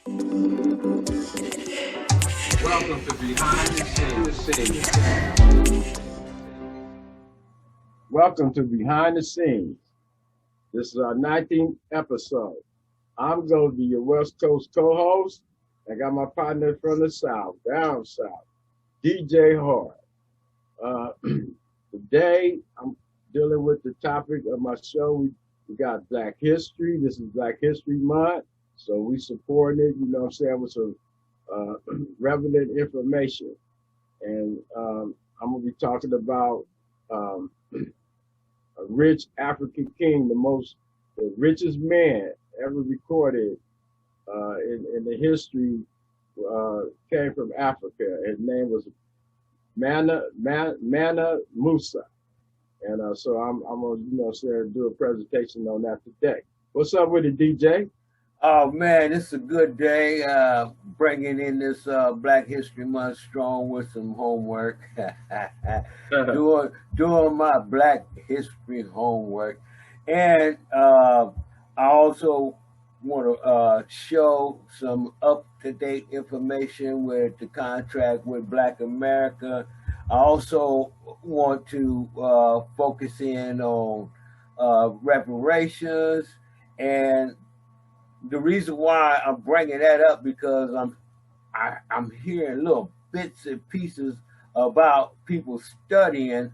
Welcome to Behind the Scenes. Welcome to Behind the Scenes. This is our 19th episode. I'm Goldee, your West Coast co-host. I got my partner from the South, down South, DJ Hard. Today, I'm dealing with the topic of my show. We got Black History. This is Black History Month, so we support it, you know what I'm saying, with some relevant information. And I'm going to be talking about a rich African king, the richest man ever recorded in the history, came from Africa. His name was Mansa Musa. And so I'm going to do a presentation on that today. What's up with it, DJ? Oh man, it's a good day. Bringing in this Black History Month strong with some homework. doing my Black History homework, and I also want to show some up-to-date information with the contract with Black America. I also want to focus in on reparations, and the reason why I'm bringing that up because I'm hearing little bits and pieces about people studying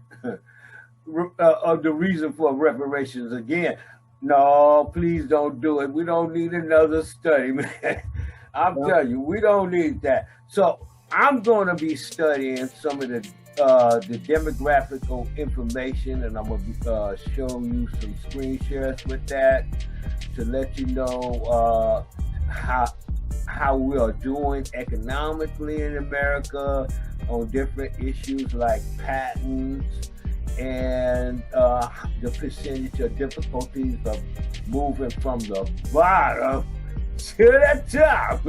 of the reason for reparations again. No, please don't do it. We don't need another study, man. I'm telling you, we don't need that. So I'm going to be studying some of the demographical information, and I'm going to show you some screen shares with that to let you know how we are doing economically in America on different issues like patents and the percentage of difficulties of moving from the bottom to the top.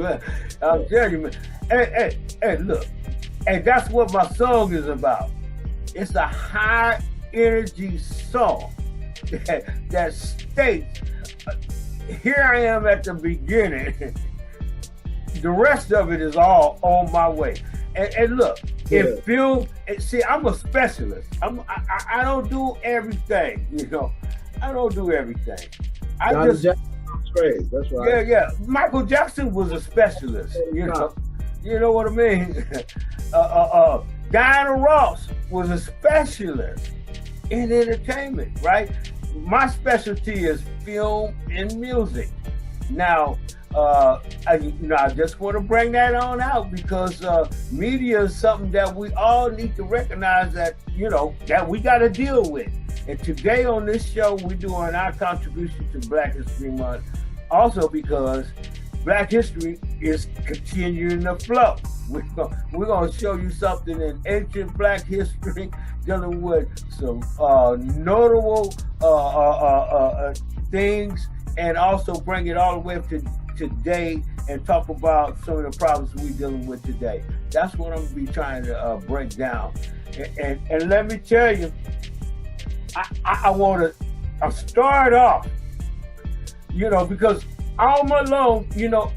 I'm telling you, man. Hey, look. And that's what my song is about. It's a high energy song that states, here I am at the beginning. The rest of it is all on my way. And look, in film, see, I'm a specialist. I don't do everything, you know. I don't do everything. That's right. Yeah. Michael Jackson was a specialist, you know. You know what I mean? Diana Ross was a specialist in entertainment, right? My specialty is film and music. Now, I just want to bring that on out because media is something that we all need to recognize that, you know, that we got to deal with. And today on this show, we're doing our contribution to Black History Month, also because Black history is continuing to flow. We're going to show you something in ancient Black history dealing with some notable things, and also bring it all the way up to today and talk about some of the problems we're dealing with today. That's what I'm going to be trying to break down. And let me tell you, I want to start off, you know, because all month long, you know,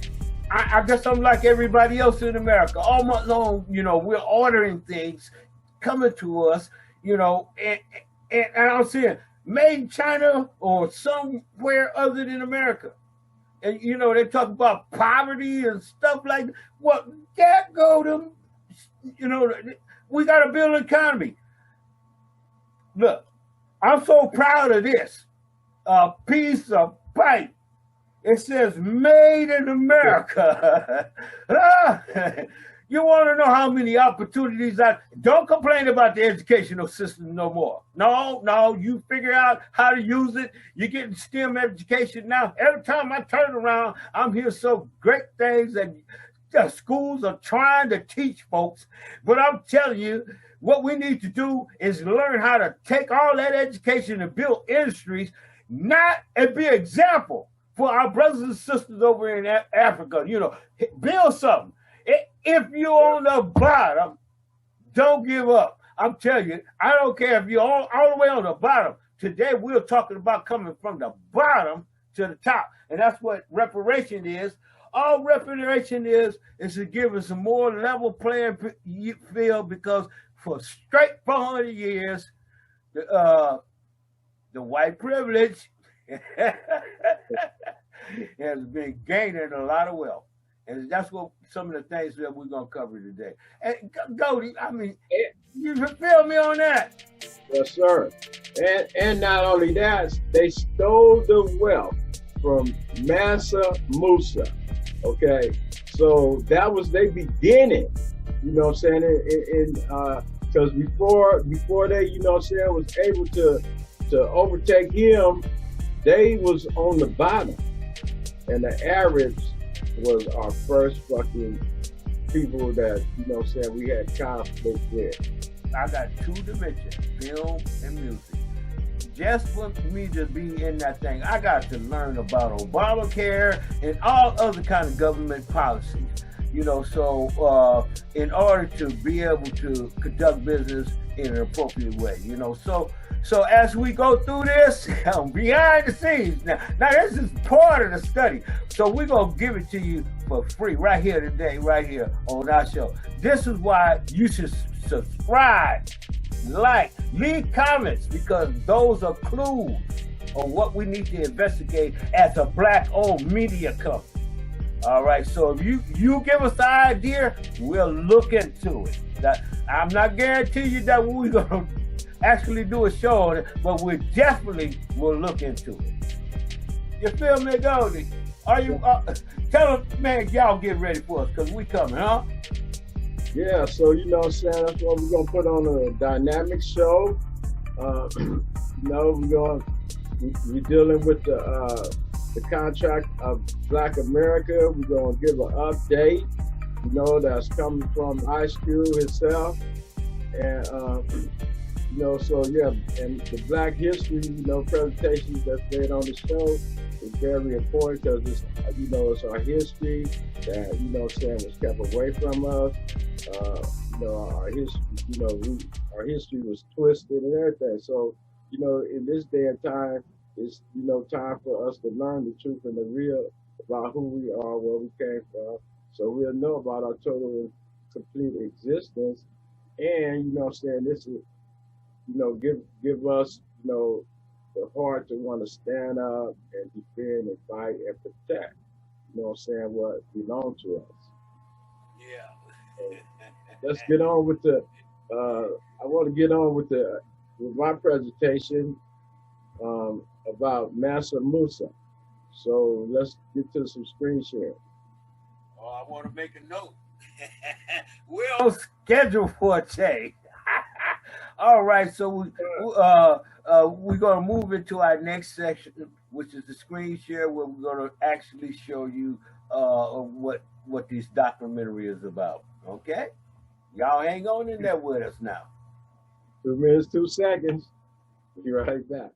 I guess I'm like everybody else in America. All month long, you know, we're ordering things coming to us, you know, and I'm saying made in China or somewhere other than America. And, you know, they talk about poverty and stuff like that. Well, that go to, you know, we got to build an economy. Look, I'm so proud of this. A piece of pipe. It says made in America. You want to know how many opportunities don't complain about the educational system no more. No, you figure out how to use it. You're getting STEM education now. Every time I turn around, I'm hearing some great things that the schools are trying to teach folks. But I'm telling you, what we need to do is learn how to take all that education and build industries, and be an example for our brothers and sisters over in Africa. You know, build something. If you're on the bottom, don't give up. I'm telling you, I don't care if you're all the way on the bottom. Today, we're talking about coming from the bottom to the top. And that's what reparation is. All reparation is to give us a more level playing field, because for straight 400 years, the white privilege has been gaining a lot of wealth. And that's what some of the things that we're going to cover today. And Goldee, I mean, you feel me on that? Yes, sir. And not only that, they stole the wealth from Mansa Musa. Okay, so that was their beginning. You know what I'm saying? Because before they, you know what I'm saying, was able to overtake him, they was on the bottom, and the Arabs was our first fucking people that, you know what I'm saying, we had conflict with. I got two dimensions, film and music. Just for me to be in that thing, I got to learn about Obamacare and all other kind of government policies. You know, so in order to be able to conduct business in an appropriate way, you know. So as we go through this, behind the scenes, now this is part of the study. So we're going to give it to you for free right here today, right here on our show. This is why you should subscribe, like, leave comments, because those are clues on what we need to investigate as a Black-owned media company. All right, so if you give us the idea, we'll look into it. I'm not guaranteeing you that we're going to actually do a show on it, but we definitely will look into it. You feel me, Goldee? Are you? Tell them, man, y'all get ready for us, because we coming, huh? Yeah, so you know what I'm saying, that's what we're going to put on a dynamic show. You know, we're dealing with the contract of Black America. We're going to give an update, you know, that's coming from Ice Cube himself. And, you know, so yeah, and the Black history, you know, presentations that's made on the show is very important, because it's, you know, it's our history that, you know what I'm saying, was kept away from us. You know, our history, you know, our history was twisted and everything. So, you know, in this day and time, it's, you know, time for us to learn the truth and the real about who we are, where we came from, so we'll know about our total and complete existence. And, you know what I'm saying, this is, you know, give us, you know, the heart to want to stand up and defend and fight and protect, you know what I'm saying, what belongs to us. Yeah. So let's get on with the, I want to get on with my presentation about Mansa Musa. So let's get to some screen sharing. Oh, I want to make a note. We're on schedule for a change. All right, so we're going to move into our next section, which is the screen share, where we're going to actually show you what this documentary is about. Okay? Y'all hang on in there with us now. 2 minutes, 2 seconds. Be right back.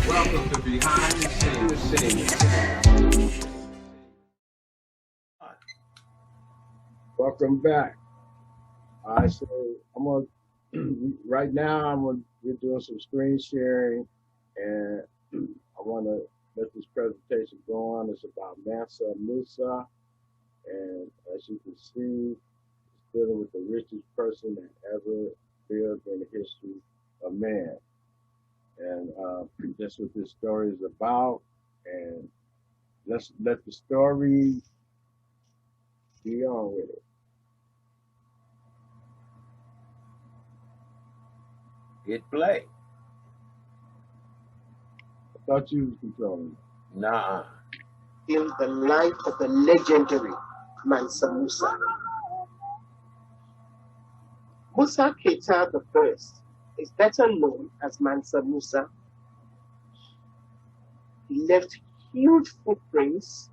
Welcome to Behind the Scenes. Welcome back. All right, so I'm on. Right now, we're doing some screen sharing, and I want to let this presentation go on. It's about Mansa Musa, and as you can see, it's dealing with the richest person that ever lived in the history of man. And that's what this story is about. And let's let the story be on with it. Hit play. I thought you was controlling it. Nah. In the life of the legendary Mansa Musa. Musa Keita I is better known as Mansa Musa. He left huge footprints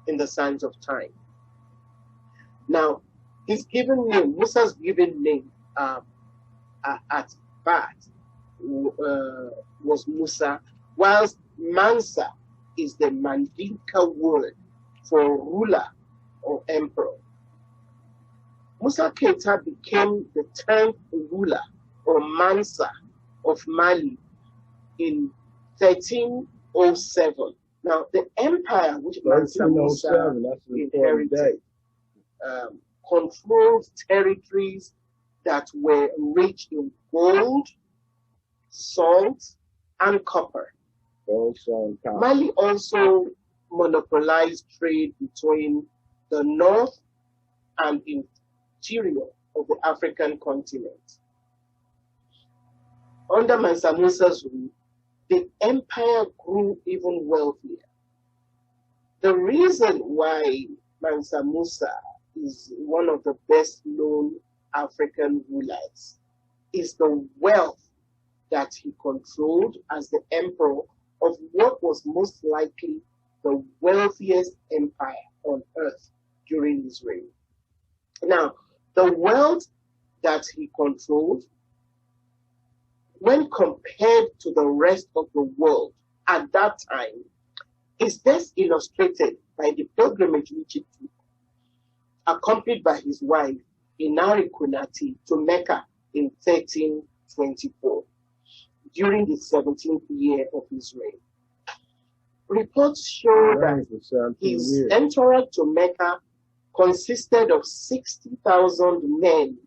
in the sands of time. Now, his given name, Musa's given name at birth was Musa, whilst Mansa is the Mandinka word for ruler or emperor. Musa Keita became the 10th ruler or Mansa of Mali in 1307. Now, the empire which Mansa Musa inherited controlled territories that were rich in gold, salt, and copper. Mali also monopolized trade between the north and interior of the African continent. Under Mansa Musa's rule, the empire grew even wealthier. The reason why Mansa Musa is one of the best known African rulers is the wealth that he controlled as the emperor of what was most likely the wealthiest empire on earth during his reign. Now, the wealth that he controlled, when compared to the rest of the world at that time, is best illustrated by the pilgrimage which he took, accompanied by his wife, Inari Kunati, to Mecca in 1324, during the 17th year of his reign. Reports show that his entourage to Mecca consisted of 60,000 men,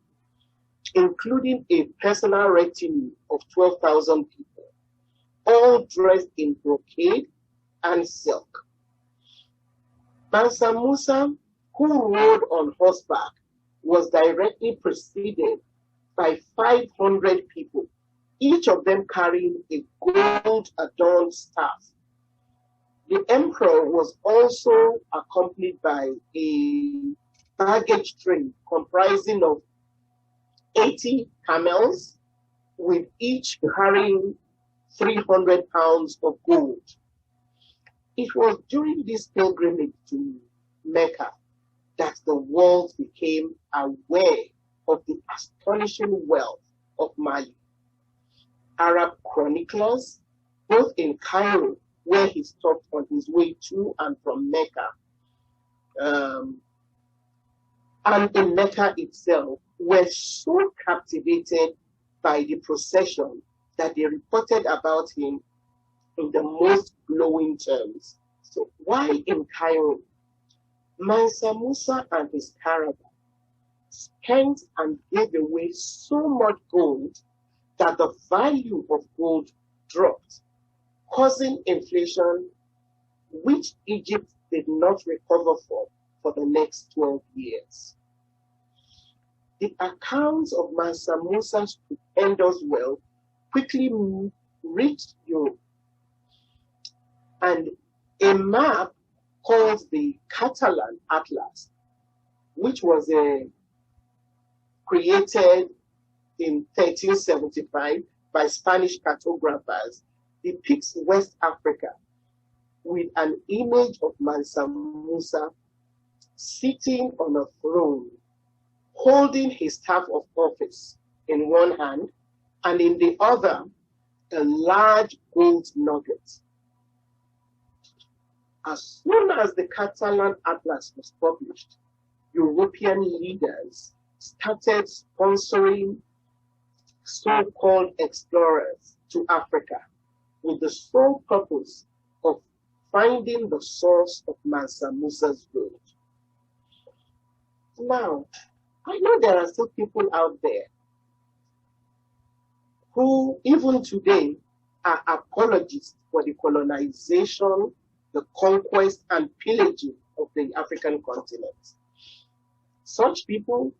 including a personal retinue of 12,000 people, all dressed in brocade and silk. Mansa Musa, who rode on horseback, was directly preceded by 500 people, each of them carrying a gold-adorned staff. The emperor was also accompanied by a baggage train comprising of 80 camels, with each carrying 300 pounds of gold. It was during this pilgrimage to Mecca that the world became aware of the astonishing wealth of Mali. Arab chroniclers, both in Cairo, where he stopped on his way to and from Mecca, and in Mecca itself, were so captivated by the procession that they reported about him in the most glowing terms. So why in Cairo? Mansa Musa and his caravan spent and gave away so much gold that the value of gold dropped, causing inflation, which Egypt did not recover for the next 12 years. The accounts of Mansa Musa's stupendous wealth quickly reached Europe, and a map called the Catalan Atlas, which was created in 1375 by Spanish cartographers, depicts West Africa with an image of Mansa Musa sitting on a throne, holding his staff of office in one hand, and in the other, a large gold nugget. As soon as the Catalan Atlas was published, European leaders started sponsoring so-called explorers to Africa with the sole purpose of finding the source of Mansa Musa's gold. Now, I know there are still people out there who, even today, are apologists for the colonization, the conquest, and pillaging of the African continent. Such people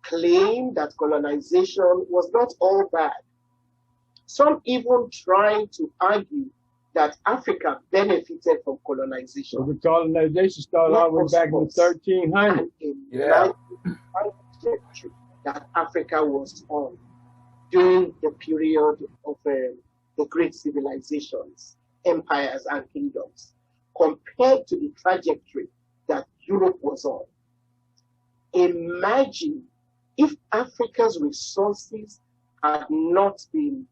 claim that colonization was not all bad. Some even try to argue that Africa benefited from colonization. So the colonization started all the way back in the 1300s. That Africa was on. during the period of the great civilizations, empires, and kingdoms, compared to the trajectory that Europe was on. Imagine if Africa's resources had not been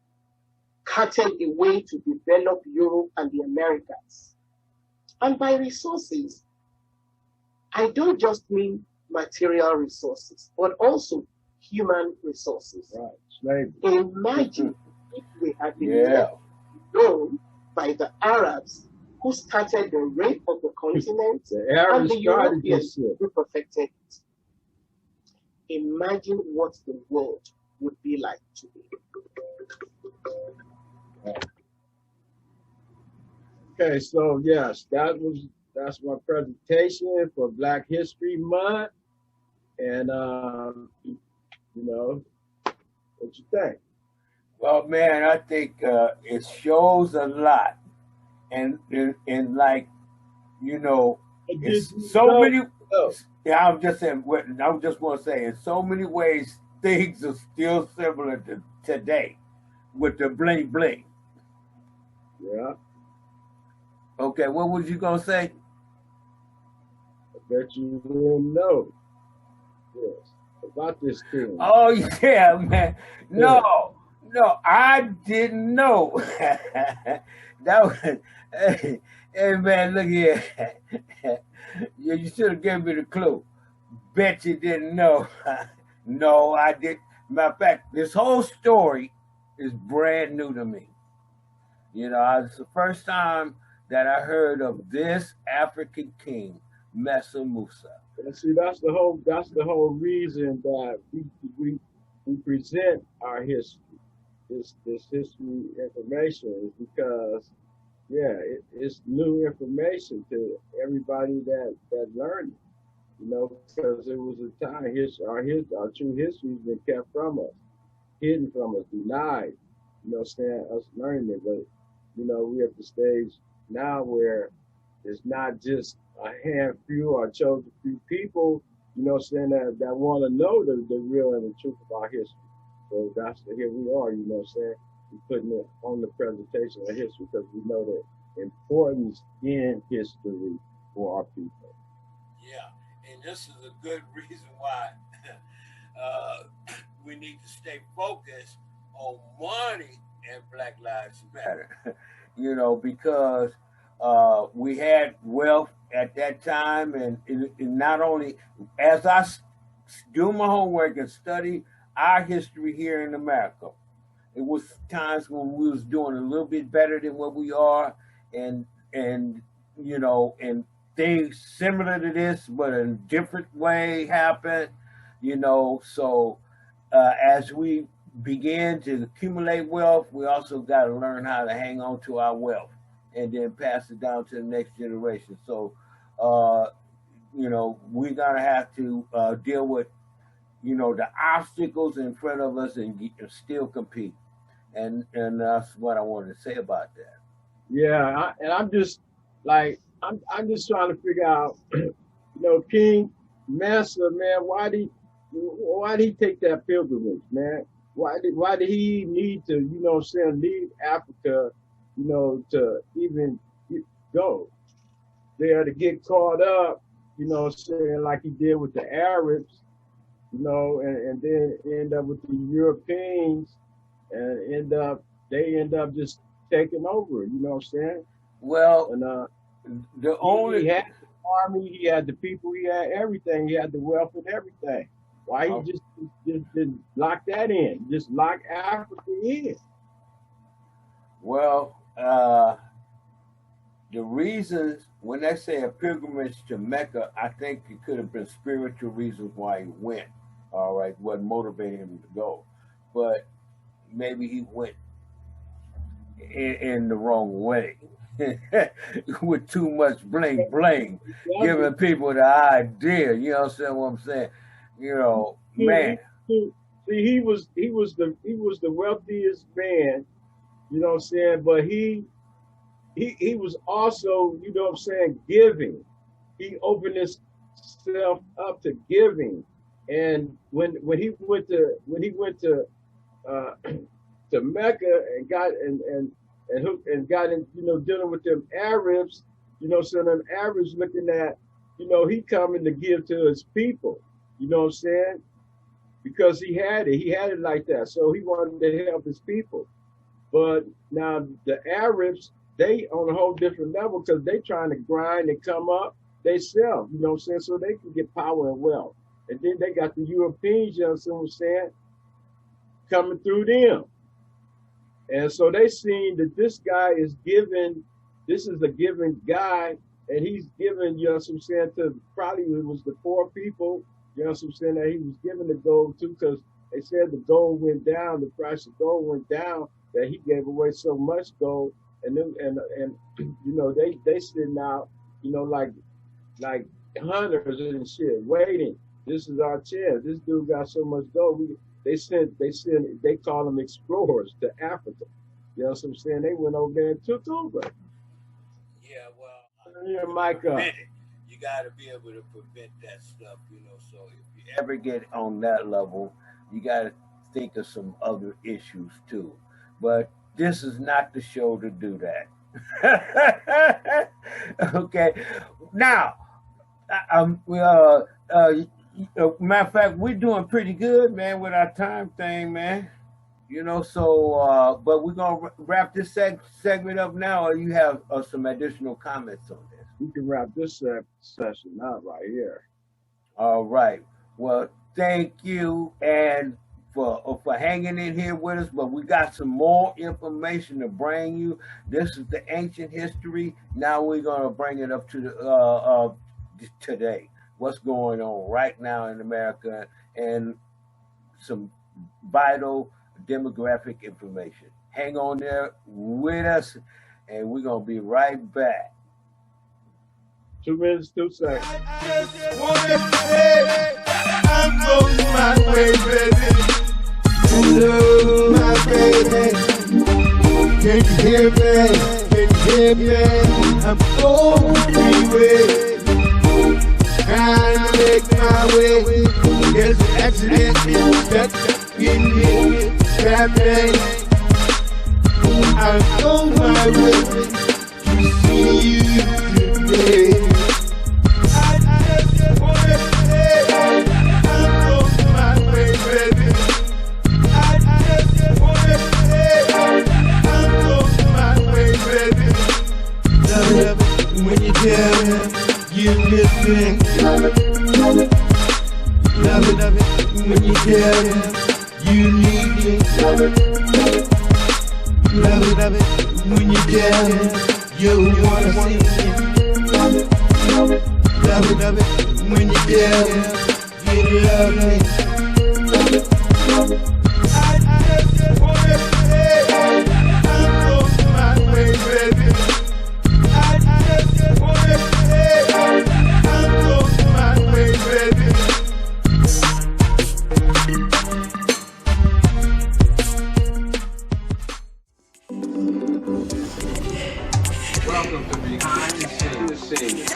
carted away to develop Europe and the Americas. And by resources, I don't just mean material resources, but also human resources. Right. Imagine if we had been known by the Arabs who started the rape of the continent and the Europeans who perfected it. Imagine what the world would be like today. Okay, so yes, that's my presentation for Black History Month, and you know, what you think? Well, man, I think it shows a lot, and like, you know, it's so many. Yeah, I was just saying. I just want to say, in so many ways, things are still similar to today, with the bling bling. Yeah. Okay, what was you gonna say? I bet you didn't know. Yes, about this thing. Oh yeah, man. No, I didn't know. That was, hey man, look here. You should have given me the clue. Bet you didn't know. No, I didn't. Matter of fact, this whole story is brand new to me. You know, it's the first time that I heard of this African king, Mansa Musa. And see, that's the whole reason that we present our history, this history information, is because it's new information to everybody that learned it. You know, because it was a time our true history has been kept from us, hidden from us, denied. You know, us learning it, but you know, we at the stage now where it's not just a handful or chosen few people, you know, that want to know the real and the truth of our history. So here we are, you know, we're putting it on the presentation of history because we know the importance in history for our people. Yeah, and this is a good reason why we need to stay focused on money and Black Lives Matter. You know, because we had wealth at that time, and not only as I do my homework and study our history here in America, it was times when we was doing a little bit better than what we are, and you know, and things similar to this, but in a different way happened. You know, so as we begin to accumulate wealth, we also got to learn how to hang on to our wealth and then pass it down to the next generation. So, you know, we're going to have to deal with, you know, the obstacles in front of us and still compete. And that's what I wanted to say about that. Yeah, I'm just like, I'm just trying to figure out, you know, King Mansa, man, why did he take that pilgrimage, man? Why did he need to, you know, leave Africa, you know, to even go there to get caught up, you know, like he did with the Arabs, you know, and then end up with the Europeans, and they end up just taking over, you know what I'm saying? Well, and he had the army, he had the people, he had everything, he had the wealth and everything. Why he just lock that in? Just lock Africa in. Well, the reasons, when they say a pilgrimage to Mecca, I think it could have been spiritual reasons why he went. All right, what motivated him to go, but maybe he went in the wrong way with too much bling bling, giving people the idea. You know what I'm saying? You know, man. See, he was the wealthiest man, you know what I'm saying? But he was also, you know what I'm saying, giving. He opened himself up to giving. And when he went to uh, to Mecca and got in, dealing with them Arabs, so them Arabs looking at, he coming to give to his people, you know what I'm saying? Because he had it like that. So he wanted to help his people. But now the Arabs, they on a whole different level because they trying to grind and come up themselves, you know what I'm saying? So they can get power and wealth. And then they got the Europeans, you know what I'm saying, coming through them. And so they seen that this guy is giving, this is a giving guy, and he's giving, you know what I'm saying, to probably it was the poor people, you know what I'm saying, that he was giving the gold to, because they said the gold went down, the price of gold went down, that he gave away so much gold, and then, and they sitting out, like hunters and shit, waiting. This is our chance. This dude got so much gold. They call them explorers to Africa. You know what I'm saying? They went over there and took over. Yeah, well, Micah. You got to be able to prevent that stuff, So if you ever get on that level, you got to think of some other issues too. But this is not the show to do that. Okay. Now, matter of fact, we're doing pretty good, man, with our time thing, man. But we're gonna wrap this segment up now, or you have some additional comments on this? We can wrap this session up right here. All right. Well, thank you and for hanging in here with us. But we got some more information to bring you. This is the ancient history. Now we're gonna bring it up to the today. What's going on right now in America and some vital demographic information. Hang on there with us, and we're going to be right back. 2 minutes, 2 seconds. I just wanna say I'm on my way, baby. Hello, my baby. Can you hear me? Can you hear me? I'm on the freeway. Trying to make my way. There's an accident stuck in me. Traveling. I'm on my way to see you today. I just wanna say I'm on my way, baby. I just wanna say I'm on my way, baby. Love it when you tell me you miss me. Love it when you tell me you need me. Love it when you tell me you wanna see me. Love it when you tell me you love me. I just wanna say I'm on my way, baby. I just wanna say I'm on my way, baby. Welcome to Behind the Scenes.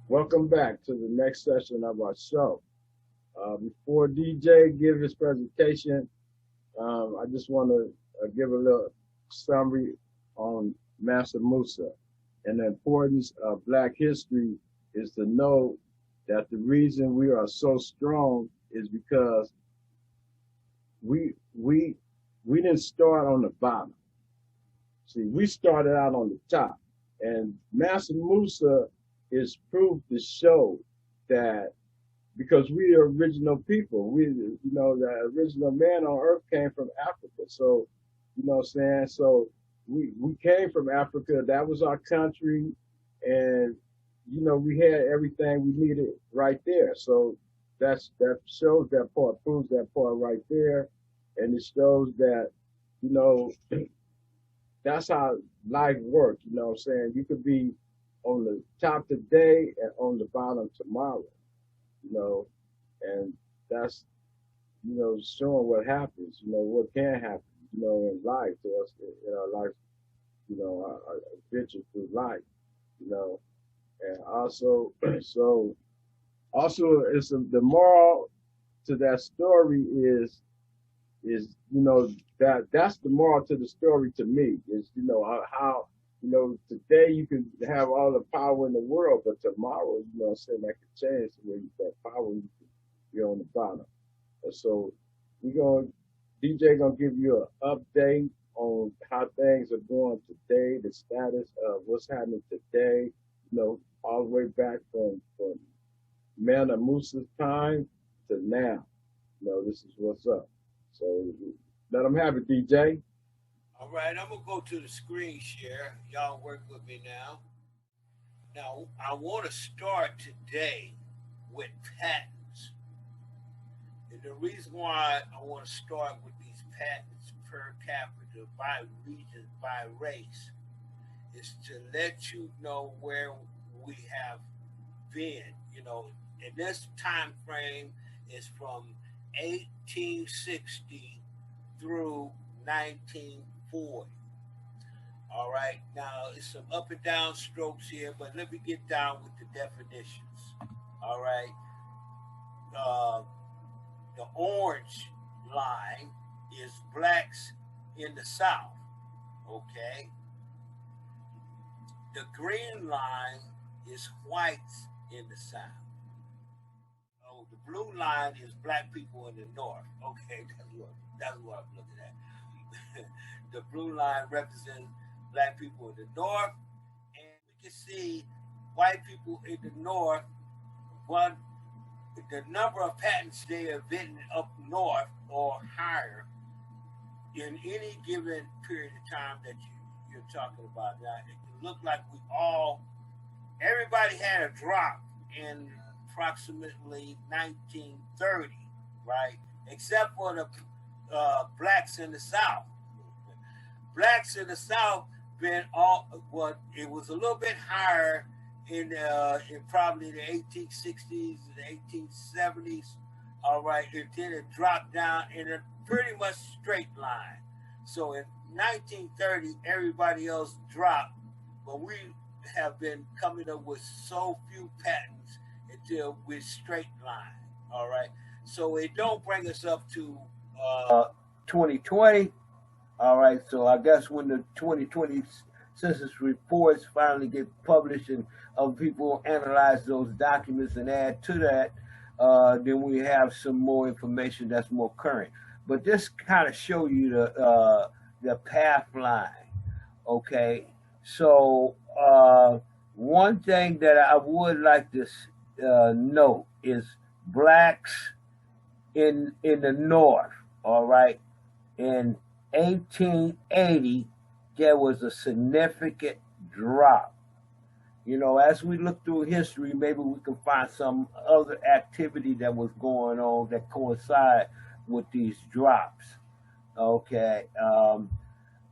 Welcome back to the next session of our show. Before DJ gives his presentation, I just want to give a little summary on Mansa Musa. And the importance of Black history is to know that the reason we are so strong is because we didn't start on the bottom. See, we started out on the top. And Mansa Musa is proof to show that because we are original people, the original man on earth came from Africa. So, you know what I'm saying? So we came from Africa. That was our country. And, we had everything we needed right there. So that shows that part, proves that part right there. And it shows that, that's how life works. You know what I'm saying? You could be on the top today and on the bottom tomorrow, and that's, showing what happens, what can happen, in life to us, in our life, our adventure through life, and also, so also it's the moral to that story is that's the moral to the story to me is how today you can have all the power in the world, but tomorrow I'm saying that could change the way that power you're on the bottom. And so DJ gonna give you an update on how things are going today, the status of what's happening today, all the way back from Mansa Musa's time to now. This is what's up. So let them have it, DJ. All right, I'm going to go to the screen share. Y'all work with me now. Now, I want to start today with patents. And the reason why I want to start with these patents per capita, by region, by race, is to let you know where we have been. In this time frame is from 1860 through 1940. All right, now it's some up and down strokes here, but let me get down with the definitions. All right, the orange line is blacks in the South. Okay, the green line is whites in the South. Oh, the blue line is black people in the North. Okay, that's what I'm looking at. The blue line represents black people in the North, and we can see white people in the North. The number of patents they are getting up north or higher in any given period of time that you're talking about. Now, it looked like everybody had a drop in approximately 1930, right? Except for the blacks in the South. Blacks in the South it was a little bit higher in probably the 1860s and the 1870s. All right, and then it dropped down in a pretty much straight line. So in 1930, everybody else dropped, but we have been coming up with so few patents until we're straight line. All right, so it don't bring us up to 2020. All right, so I guess when the 2020 census reports finally get published and other people analyze those documents and add to that, then we have some more information that's more current. But this kind of show you the path line. Okay, so one thing that I would like to note is blacks in the North. All right, in 1880, there was a significant drop. As we look through history, maybe we can find some other activity that was going on that coincide with these drops. Okay,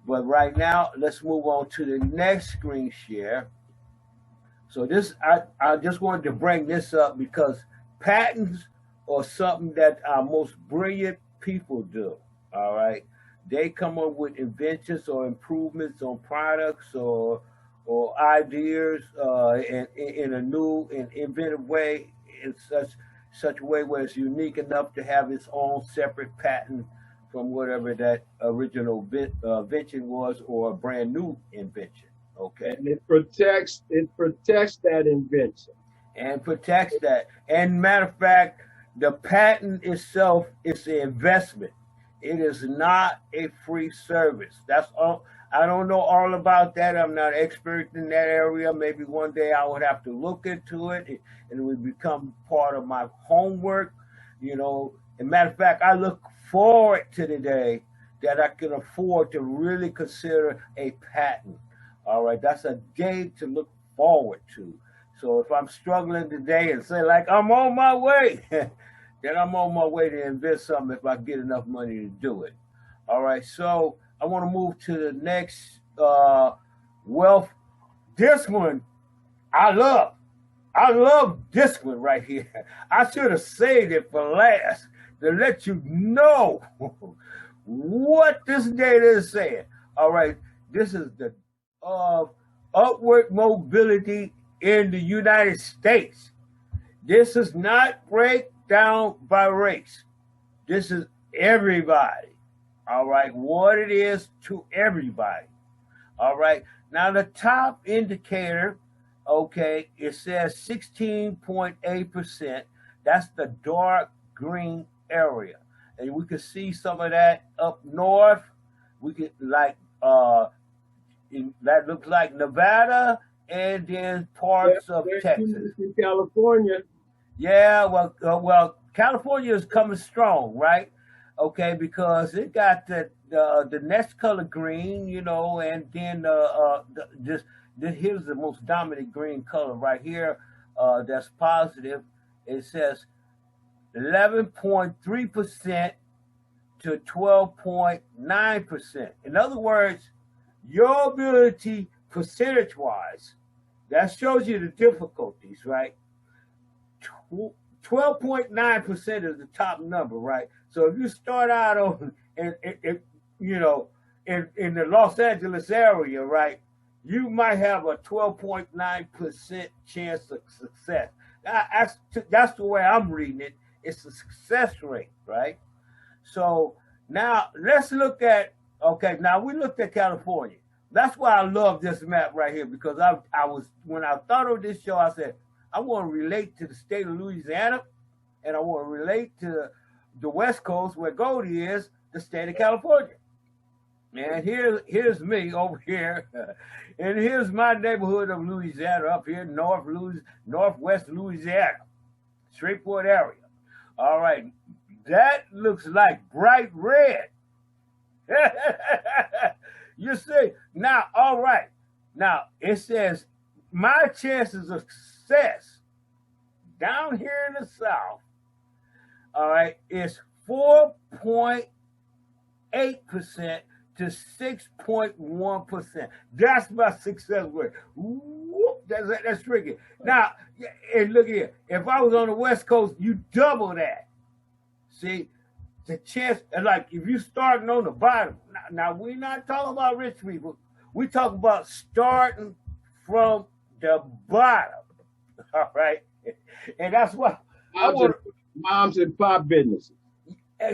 but right now, let's move on to the next screen share. So I just wanted to bring this up because patents are something that our most brilliant people do. All right, they come up with inventions or improvements on products or ideas in a new and inventive way, in such a way where it's unique enough to have its own separate patent from whatever that original invention was or a brand new invention. Okay, and it protects that invention and protects that. And matter of fact, the patent itself is an investment. It is not a free service. That's all. I don't know all about that. I'm not an expert in that area. Maybe one day I would have to look into it and it would become part of my homework. And matter of fact, I look forward to the day that I can afford to really consider a patent. All right, that's a day to look forward to. So if I'm struggling today and say like I'm on my way, then I'm on my way to invest something if I get enough money to do it. All right, so I want to move to the next wealth. This one, I love this one right here. I should have saved it for last to let you know what this data is saying. All right, this is the upward mobility in the United States. This is not breakdown by race. This is everybody. All right, what it is to everybody. All right. Now the top indicator, okay, it says 16.8%. That's the dark green area. And we can see some of that up north. We could that looks like Nevada and then parts of Texas. In California. Yeah, well, California is coming strong, right? Okay, because it got the next color green, you know, and then this here's the most dominant green color right here. That's positive. It says 11.3% to 12.9%. In other words, your ability percentage-wise, that shows you the difficulties, right? 12.9% is the top number, right? So if you start out on, in the Los Angeles area, right, you might have a 12.9% chance of success. That's the way I'm reading it. It's a success rate, right? So now let's look at, now we looked at California. That's why I love this map right here, because when I thought of this show, I said, I want to relate to the state of Louisiana, and I want to relate to the West Coast where Goldee is, the state of California. And here's me over here, and here's my neighborhood of Louisiana up here, northwest Louisiana, Shreveport area. All right, that looks like bright red. You see, now, all right, now it says my chances of success down here in the South, all right, is 4.8% to 6.1%. That's my success rate. That's tricky. Now, and look here, if I was on the West Coast, you double that. See, the chance, like if you starting on the bottom, now we're not talking about rich people. We talk about starting from the bottom, all right? And that's what I want. Moms and pop businesses.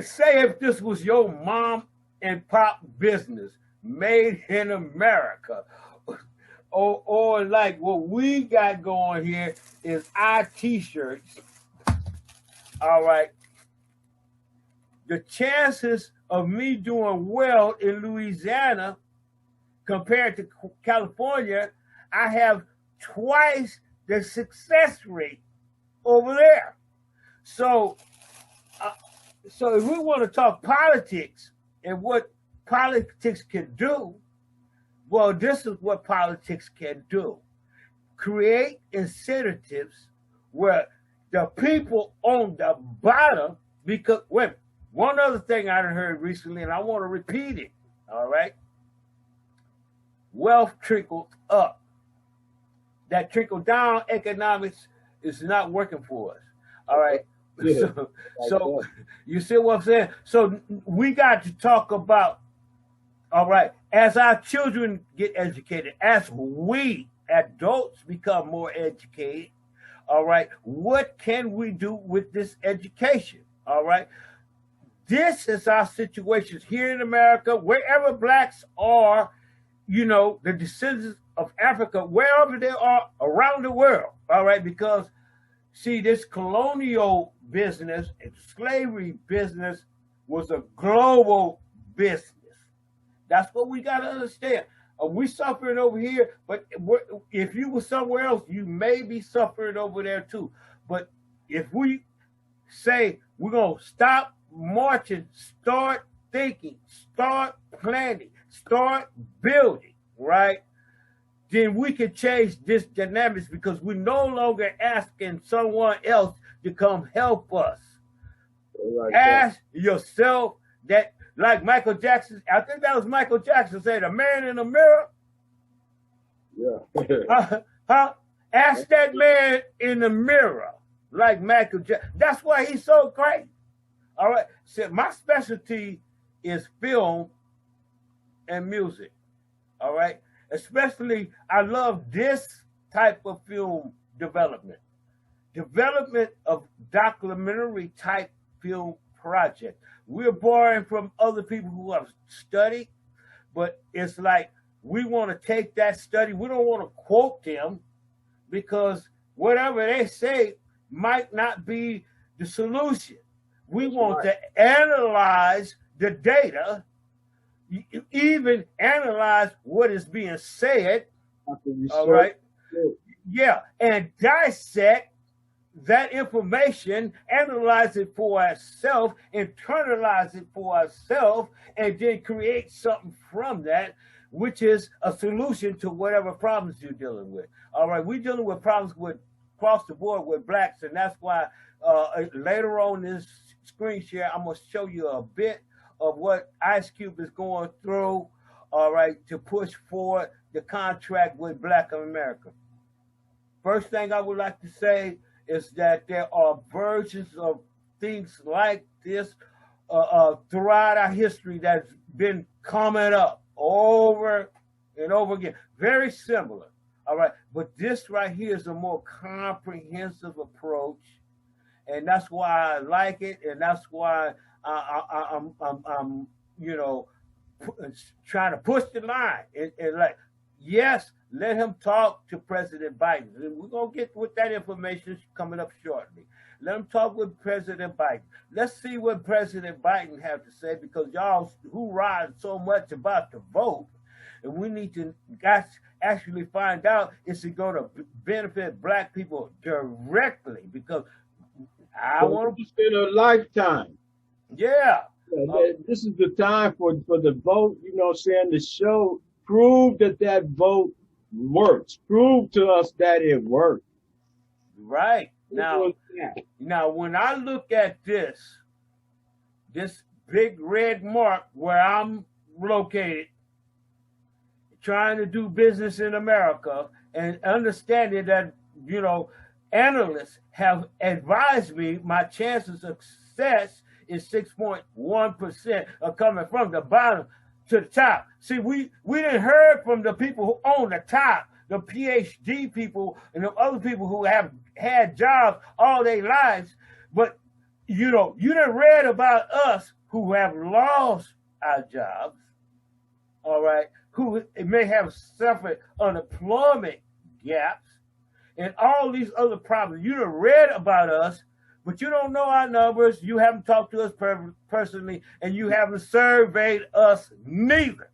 Say if this was your mom and pop business made in America, or like what we got going here is our t-shirts, all right? The chances of me doing well in Louisiana compared to California, I have twice the success rate over there. So if we want to talk politics and what politics can do, well, this is what politics can do. Create incentives where the people on the bottom, because, wait, one other thing I heard recently, and I want to repeat it, all right? Wealth trickles up. That trickle-down economics is not working for us, all right? Yeah, so you see what I'm saying? So we got to talk about, all right, as our children get educated, as we adults become more educated, all right, what can we do with this education, all right? This is our situation here in America, wherever blacks are, you know, the descendants of Africa, wherever they are around the world, all right? Because, see, this colonial business and slavery business was a global business. That's what we got to understand. We're suffering over here, but if you were somewhere else, you may be suffering over there too. But if we say we're going to stop marching, start thinking, start planning, start building, right? Then we can change this dynamics, because we're no longer asking someone else to come help us. Like ask yourself that, like Michael Jackson, I think that was Michael Jackson said, a man in a mirror. Yeah. Ask that man in the mirror, like Michael Jackson. That's why he's so great. All right. So my specialty is film and music. All right. Especially, I love this type of film development of documentary type film project. We're borrowing from other people who have studied, but it's like we want to take that study. We don't want to quote them because whatever they say might not be the solution. We want to analyze the data, even analyze what is being said. All right. Yeah. And dissect that information, analyze it for ourselves, internalize it for ourselves, and then create something from that, which is a solution to whatever problems you're dealing with. All right. We're dealing with problems with across the board with blacks, and that's why later on this screen share, I'm going to show you a bit of what Ice Cube is going through, all right, to push forward the contract with Black America. First thing I would like to say is that there are versions of things like this throughout our history that's been coming up over and over again. Very similar, all right? But this right here is a more comprehensive approach, and that's why I like it, and that's why I'm you know, trying to push the line. And like, yes, let him talk to President Biden. And we're going to get with that information coming up shortly. Let him talk with President Biden. Let's see what President Biden has to say, because y'all hoorah so much about the vote. And we need to actually find out, is it going to benefit Black people directly? Because I want to spend a lifetime. Yeah. This is the time for the vote, you know what I'm saying, to show, prove that vote works. Prove to us that it works. Right. Now, when I look at this big red mark where I'm located, trying to do business in America, and understanding that, you know, analysts have advised me my chances of success is 6.1% of coming from the bottom to the top. See, we didn't heard from the people who own the top, the PhD people and the other people who have had jobs all their lives. But, you know, you done read about us who have lost our jobs, all right, who may have suffered unemployment gaps and all these other problems. You done read about us, but you don't know our numbers. You haven't talked to us personally, and you haven't surveyed us neither.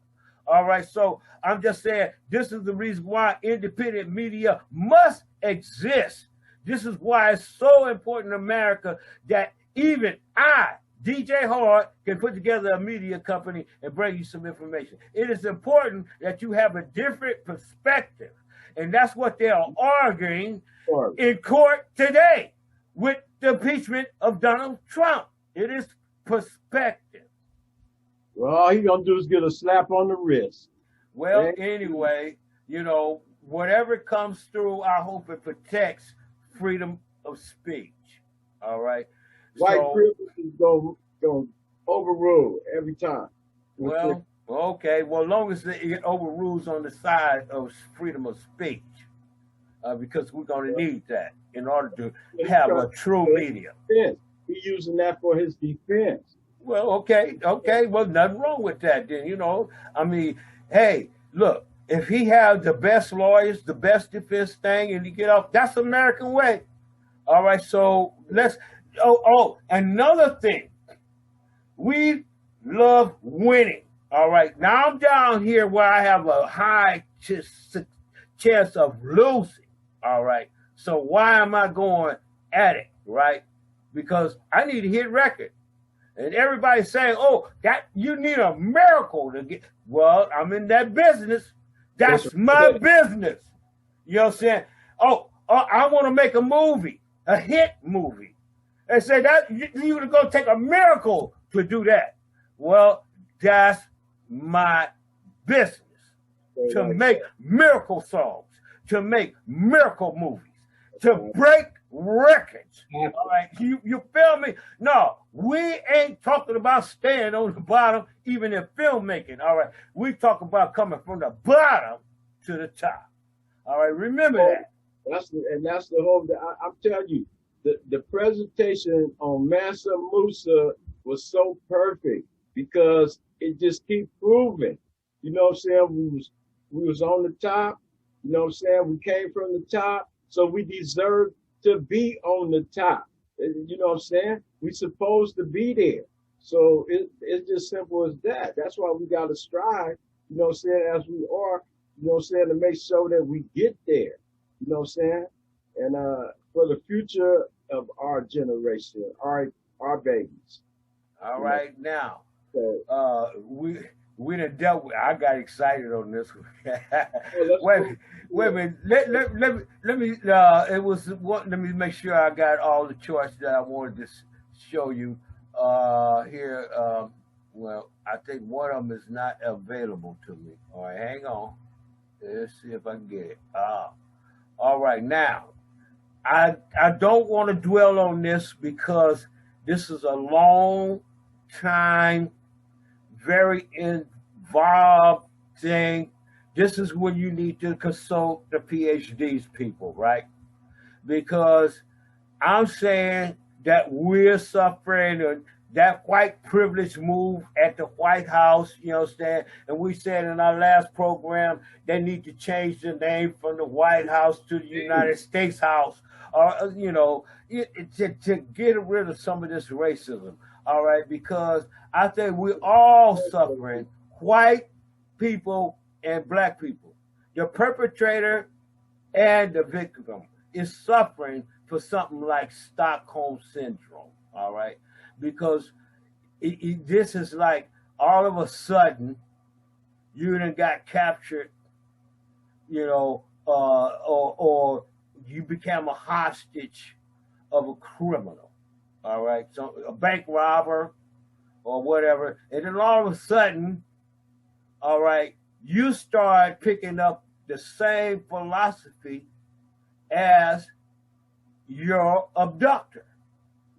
All right, so I'm just saying this is the reason why independent media must exist. This is why it's so important in America that even I, DJ Hard, can put together a media company and bring you some information. It is important that you have a different perspective, and that's what they are arguing in court today with the impeachment of Donald Trump. It is perspective. Well, all he's going to do is get a slap on the wrist. Well, anyway, you know, whatever comes through, I hope it protects freedom of speech. All right? White privilege is going to overrule every time. Well, okay. Well, as long as it overrules on the side of freedom of speech, because we're going to need that in order to have a true media. He's using that for his defense. Well, okay. Well, nothing wrong with that then, you know. I mean, hey, look, if he has the best lawyers, the best defense thing, and you get off, that's the American way. All right, so let's, another thing. We love winning. All right, now I'm down here where I have a high chance of losing. All right, so why am I going at it, right? Because I need a hit record. And everybody's saying, oh, that you need a miracle to get. Well, I'm in that business. That's my business. You know what I'm saying? Oh, I want to make a movie, a hit movie. They say that you're going to take a miracle to do that. Well, that's my business. To make miracle songs, to make miracle movies, to break records. All right, you feel me? No, we ain't talking about staying on the bottom, even in filmmaking. All right, we talk about coming from the bottom to the top. All right, remember that. That's the whole. I'm telling you, the presentation on Mansa Musa was so perfect because it just keep proving. You know what I'm saying? We was on the top. You know what I'm saying? We came from the top, so we deserve to be on the top. You know what I'm saying? We supposed to be there. So it's just simple as that. That's why we got to strive, you know what I'm saying, as we are, you know what I'm saying, to make sure that we get there. You know what I'm saying? And for the future of our generation, our babies. All You right, now know, we done dealt with. I got excited on this one. so let's wait, wait a minute. Let me. It was what? Let me make sure I got all the choices that I wanted to show you. Here. Well, I think one of them is not available to me. All right, hang on. Let's see if I can get it. All right, now I don't want to dwell on this because this is a long time, very involved thing. This is when you need to consult the PhDs people, right? Because I'm saying that we're suffering and that white privilege move at the White House, you know what I'm saying? And we said in our last program, they need to change the name from the White House to the United States House, or, you know, to get rid of some of this racism, all right? Because I think we're all suffering, white people and black people. The perpetrator and the victim is suffering for something like Stockholm Syndrome, all right? Because this is like all of a sudden you done got captured, you know, or you became a hostage of a criminal, all right? So a bank robber or whatever, and then all of a sudden, all right, you start picking up the same philosophy as your abductor,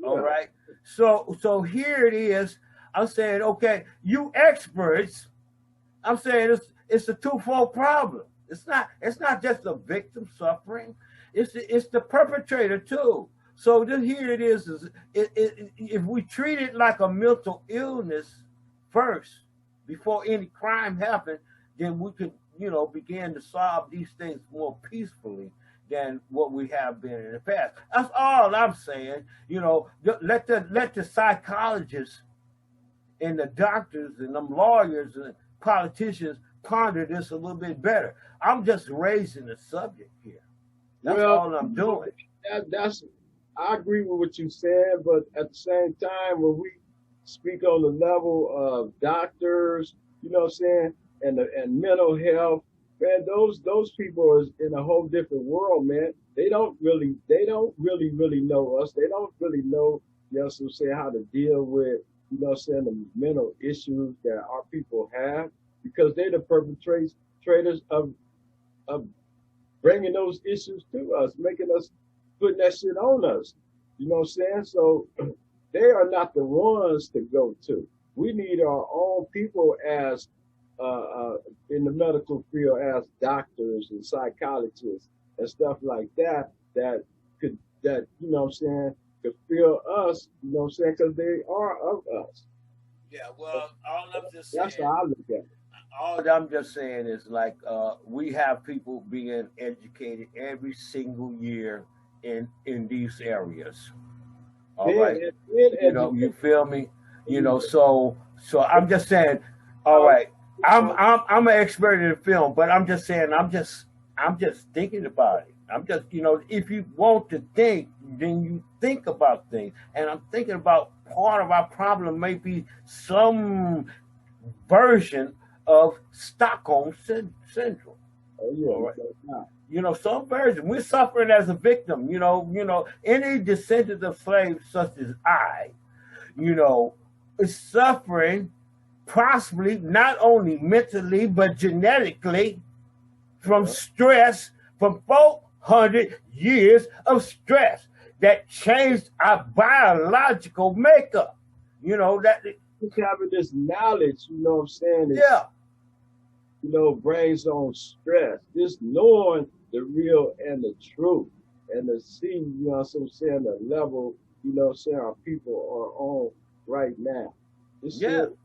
all right? So here it is. I'm saying, okay, you experts. I'm saying it's a twofold problem. It's not just the victim suffering. It's the perpetrator too. So here it is. If we treat it like a mental illness first, before any crime happened, then we could, you know, begin to solve these things more peacefully than what we have been in the past. That's all I'm saying. You know, let the psychologists and the doctors and them lawyers and politicians ponder this a little bit better. I'm just raising the subject here. That's all I'm doing. I agree with what you said, but at the same time, when we speak on the level of doctors, you know what I'm saying, and mental health, man, those people are in a whole different world, man. They don't really know us. They don't really know, you know what I'm saying, how to deal with, you know what I'm saying, the mental issues that our people have, because they're the perpetrators of bringing those issues to us, making us, putting that shit on us. You know what I'm saying? So they are not the ones to go to. We need our own people as in the medical field as doctors and psychologists and stuff like that you know what I'm saying, could feel us, you know what I'm saying, because they are of us. Yeah, well, all I'm just saying. That's how I look at it. All I'm just saying is like we have people being educated every single year in these areas. All right, you know, you feel me? You know, so I'm just saying. All right, I'm an expert in the film, but I'm just saying I'm just thinking about it. I'm just, you know, if you want to think, then you think about things, and I'm thinking about part of our problem may be some version of Stockholm Syndrome. Oh, yeah, all right. You know, some version. We're suffering as a victim. You know, any descendant of slaves such as I, you know, is suffering possibly not only mentally but genetically from stress, from 400 years of stress that changed our biological makeup. You know, that having this knowledge, you know what I'm saying? Yeah. You know, brings on stress. Just knowing the real and the truth, and to see, you know what I'm saying, the level, you know what I'm saying, our people are on right now. This Yeah. shit,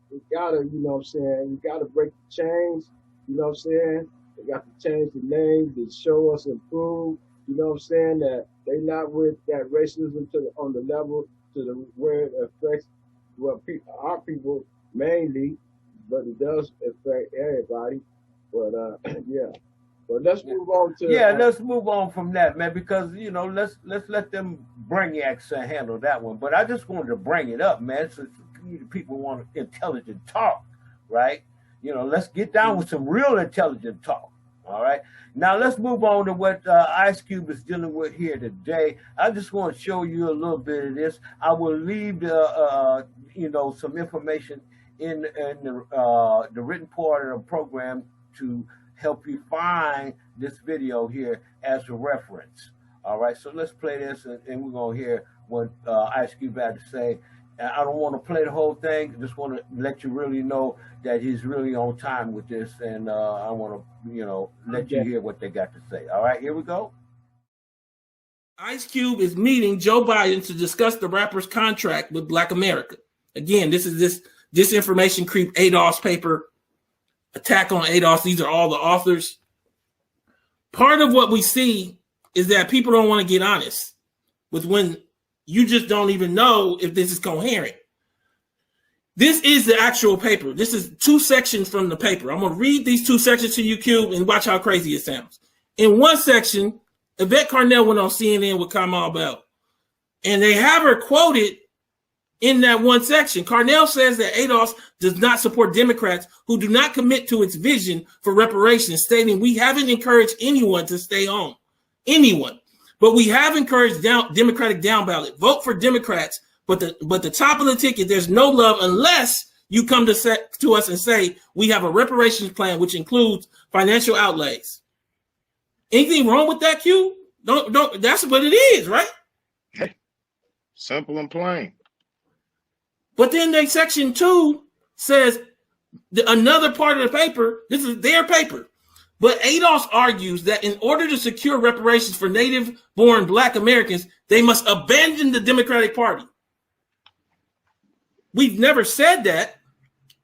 we gotta, you know what I'm saying? We gotta break the chains, you know what I'm saying? They got to change the name to show us and prove, you know what I'm saying, that they not with that racism on the level to the where it affects our people mainly, but it does affect everybody. But yeah. But let's move on to let's move on from that, man, because let's let them brainiacs handle that one. But I just wanted to bring it up, man, since people want intelligent talk, right? Let's get down with some real intelligent talk. All right. Now let's move on to what Ice Cube is dealing with here today. I just want to show you a little bit of this. I will leave the some information in the written part of the program to help you find this video here as a reference. All right. So let's play this, and we're gonna hear what Ice Cube had to say. I don't want to play the whole thing. Just want to let you really know that he's really on time with this, and I want to, let you hear what they got to say. All right, here we go. Ice Cube is meeting Joe Biden to discuss the rapper's contract with Black America. Again, this is this disinformation creep ADOS paper, attack on ADOS. These are all the authors. Part of what we see is that people don't want to get honest with when you just don't even know if this is coherent. This is the actual paper. This is 2 sections from the paper. I'm going to read these 2 sections to you, Cube, and watch how crazy it sounds. In one section, Yvette Carnell went on CNN with Kamal Bell, and they have her quoted in that one section. Carnell says that ADOS does not support Democrats who do not commit to its vision for reparations, stating, "We haven't encouraged anyone to stay home. Anyone. But we have encouraged Democratic down ballot. Vote for Democrats, but the top of the ticket, there's no love unless you come to us and say we have a reparations plan which includes financial outlays." Anything wrong with that, Q? Don't. That's what it is, right? Simple and plain. But then section 2 says another part of the paper. This is their paper. But ADOS argues that in order to secure reparations for native-born Black Americans, they must abandon the Democratic Party. We've never said that.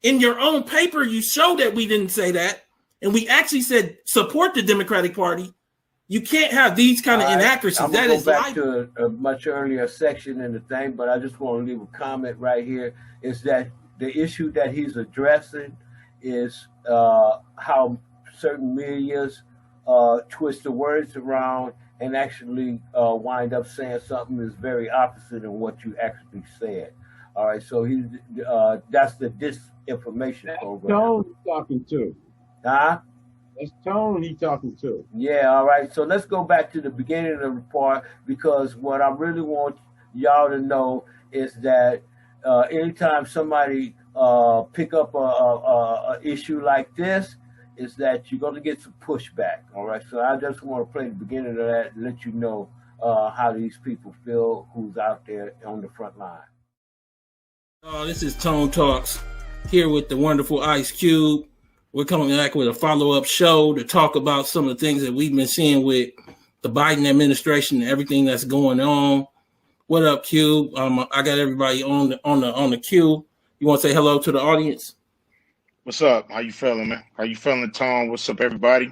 In your own paper, you show that we didn't say that. And we actually said support the Democratic Party. You can't have these kind of inaccuracies. I'm going to go back to a much earlier section in the thing, but I just want to leave a comment right here, is that the issue that he's addressing is how certain medias twist the words around and actually wind up saying something that's very opposite of what you actually said. All right, so that's the disinformation program. Tone he's talking to. Huh? That's Tone he's talking to. Yeah, all right. So let's go back to the beginning of the part, because what I really want y'all to know is that anytime somebody pick up a issue like this, is that you're going to get some pushback. All right. So I just want to play the beginning of that and let you know how these people feel who's out there on the front line. This is Tonetalks here with the wonderful Ice Cube. We're coming back with a follow-up show to talk about some of the things that we've been seeing with the Biden administration and everything that's going on. What up, Cube? I got everybody on the queue. You want to say hello to the audience? What's up? How you feeling, man? How you feeling, Tom? What's up, everybody?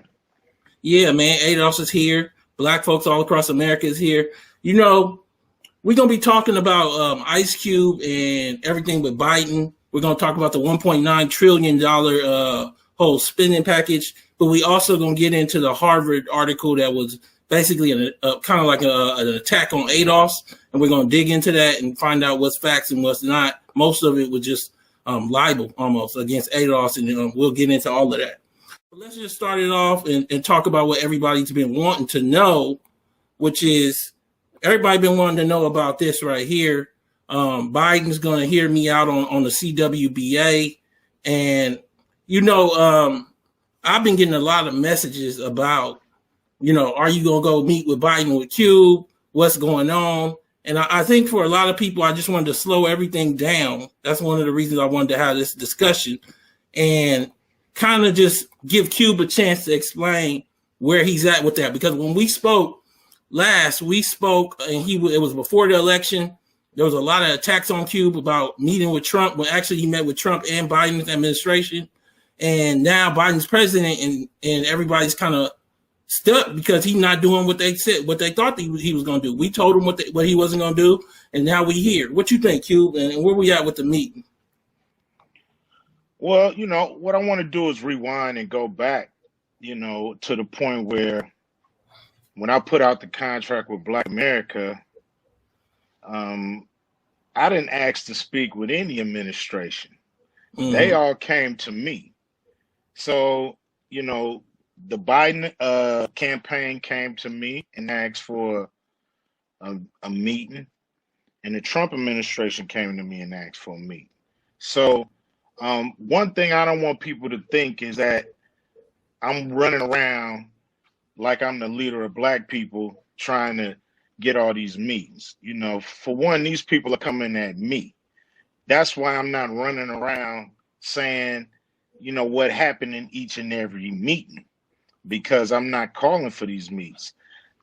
Yeah, man. ADOS is here. Black folks all across America is here. You know, we're going to be talking about Ice Cube and everything with Biden. We're going to talk about the $1.9 trillion whole spending package, but we also going to get into the Harvard article that was basically kind of like an attack on ADOS, and we're going to dig into that and find out what's facts and what's not. Most of it was just libel almost against ADOS, and we'll get into all of that. But let's just start it off and talk about what everybody's been wanting to know, which is everybody been wanting to know about this right here. Biden's going to hear me out on the CWBA, and I've been getting a lot of messages about, are you going to go meet with Biden with Cube? What's going on? And I think for a lot of people, I just wanted to slow everything down. That's one of the reasons I wanted to have this discussion and kind of just give Cube a chance to explain where he's at with that. Because when we spoke last, and it was before the election. There was a lot of attacks on Cube about meeting with Trump, when actually he met with Trump and Biden's administration. And now Biden's president, and everybody's kind of stuck because he's not doing what they said, what they thought he was going to do. We told him what he wasn't going to do, and now we here. What you think, Cube, and where we at with the meeting? Well, what I want to do is rewind and go back, to the point where when I put out the contract with Black America, I didn't ask to speak with any administration. Mm-hmm. They all came to me. So, the Biden campaign came to me and asked for a meeting, and the Trump administration came to me and asked for a meeting. So one thing I don't want people to think is that I'm running around like I'm the leader of Black people trying to get all these meetings. For one, these people are coming at me. That's why I'm not running around saying, what happened in each and every meeting, because I'm not calling for these meetings.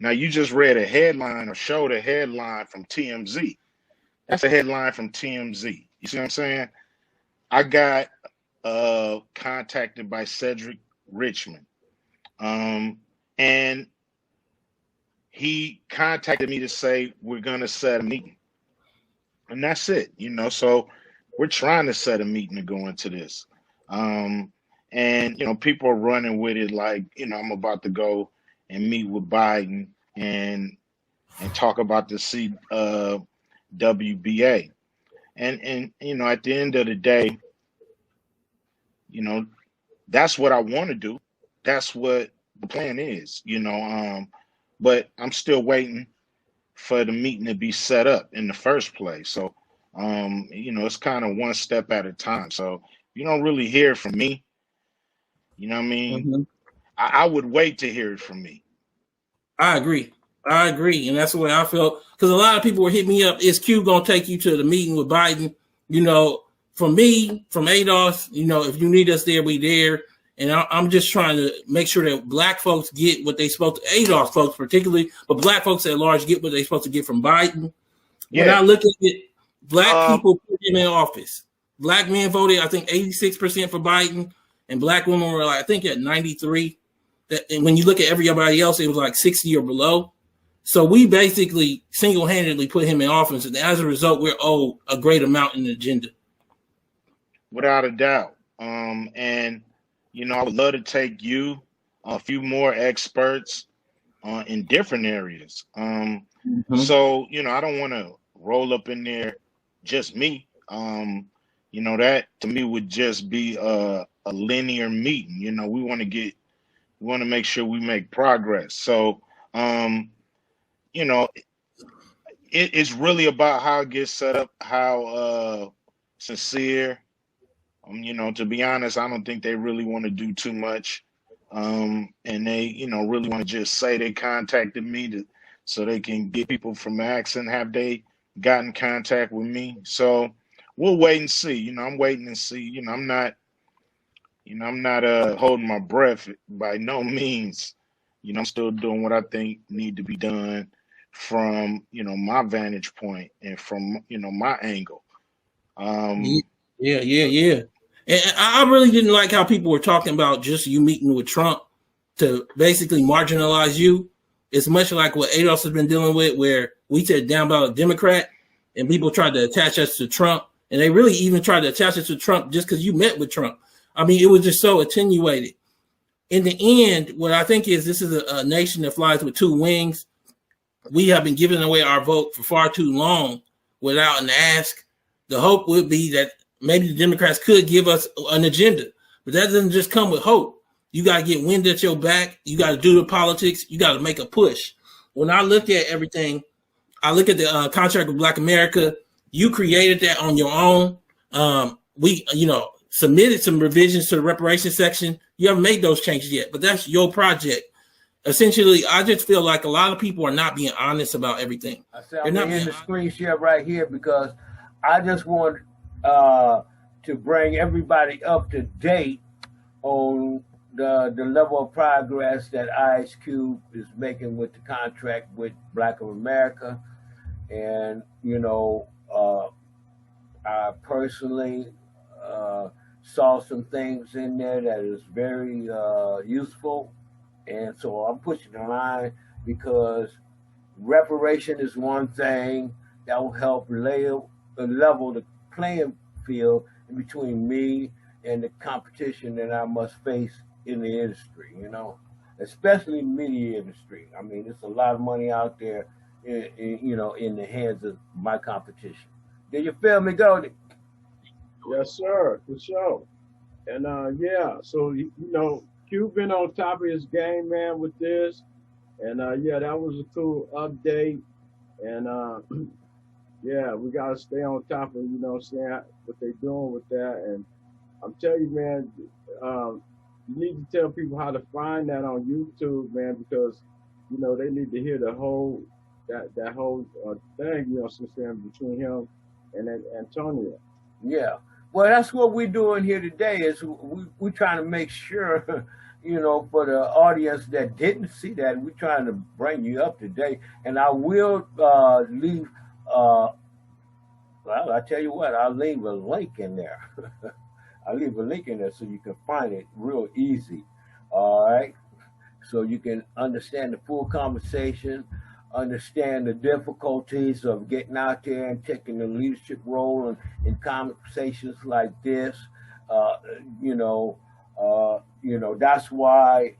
Now, you just read a headline or showed a headline from TMZ. That's a headline from TMZ. You see what I'm saying? I got contacted by Cedric Richmond, and he contacted me to say, we're going to set a meeting. And that's it, so we're trying to set a meeting to go into this. And, people are running with it like, I'm about to go and meet with Biden and talk about the WBA. And at the end of the day, that's what I want to do. That's what the plan is, but I'm still waiting for the meeting to be set up in the first place. So, it's kind of one step at a time. So you don't really hear from me. You know what I mean? Mm-hmm. I would wait to hear it from me. I agree. And that's the way I felt. Because a lot of people were hitting me up, is Q going to take you to the meeting with Biden? From me, from ADOS, if you need us there, we there. And I'm just trying to make sure that Black folks get what they supposed to, ADOS folks particularly, but Black folks at large get what they supposed to get from Biden. Yeah. When I look at it, Black people put him in office. Black men voted, I think, 86% for Biden, and Black women were, I think, at 93%. And when you look at everybody else, it was like 60 or below. So we basically single-handedly put him in office, and as a result, we're owed a great amount in the agenda. Without a doubt. And, I would love to take you, a few more experts in different areas. So, I don't want to roll up in there just me. That to me would just be a linear meeting. We want to make sure we make progress. So, it's really about how it gets set up, how sincere. To be honest, I don't think they really want to do too much. And they, really want to just say they contacted me so they can get people from asking, have they gotten contact with me? So we'll wait and see. I'm waiting and see. I'm not holding my breath by no means. I'm still doing what I think need to be done from, my vantage point and from, my angle. Yeah. And I really didn't like how people were talking about just you meeting with Trump to basically marginalize you. It's much like what ADOS has been dealing with, where we said down about a Democrat and people tried to attach us to Trump. And they really even tried to attach us to Trump just because you met with Trump. I mean, it was just so attenuated. In the end, what I think is this is a nation that flies with two wings. We have been giving away our vote for far too long without an ask. The hope would be that maybe the Democrats could give us an agenda, but that doesn't just come with hope. You got to get wind at your back. You got to do the politics. You got to make a push. When I look at everything, I look at the contract with Black America. You created that on your own. We, submitted some revisions to the reparation section. You haven't made those changes yet, but that's your project. Essentially, I just feel like a lot of people are not being honest about everything. I said I'm in the screen share right here because I just want to bring everybody up to date on the level of progress that Ice Cube is making with the contract with Black of America. And, I personally saw some things in there that is very useful, and so I'm pushing the line because reparation is one thing that will help level the playing field in between me and the competition that I must face in the industry, especially the media industry. I mean, there's a lot of money out there, in the hands of my competition. Did you feel me, Goldee? Yes, sir, for sure. And yeah, so Q been on top of his game, man, with this. And yeah, that was a cool update. And yeah, we gotta stay on top of what they doing with that. And I'm telling you, man, you need to tell people how to find that on YouTube, man, because they need to hear the whole that whole thing, between him and Antonio. Yeah. Well, that's what we're doing here today is we're trying to make sure, for the audience that didn't see that, we're trying to bring you up to date. And I will leave, well, I tell you what, I'll leave a link in there. I'll leave a link in there so you can find it real easy. All right. So you can understand the full conversation, understand the difficulties of getting out there and taking the leadership role in conversations like this. That's why,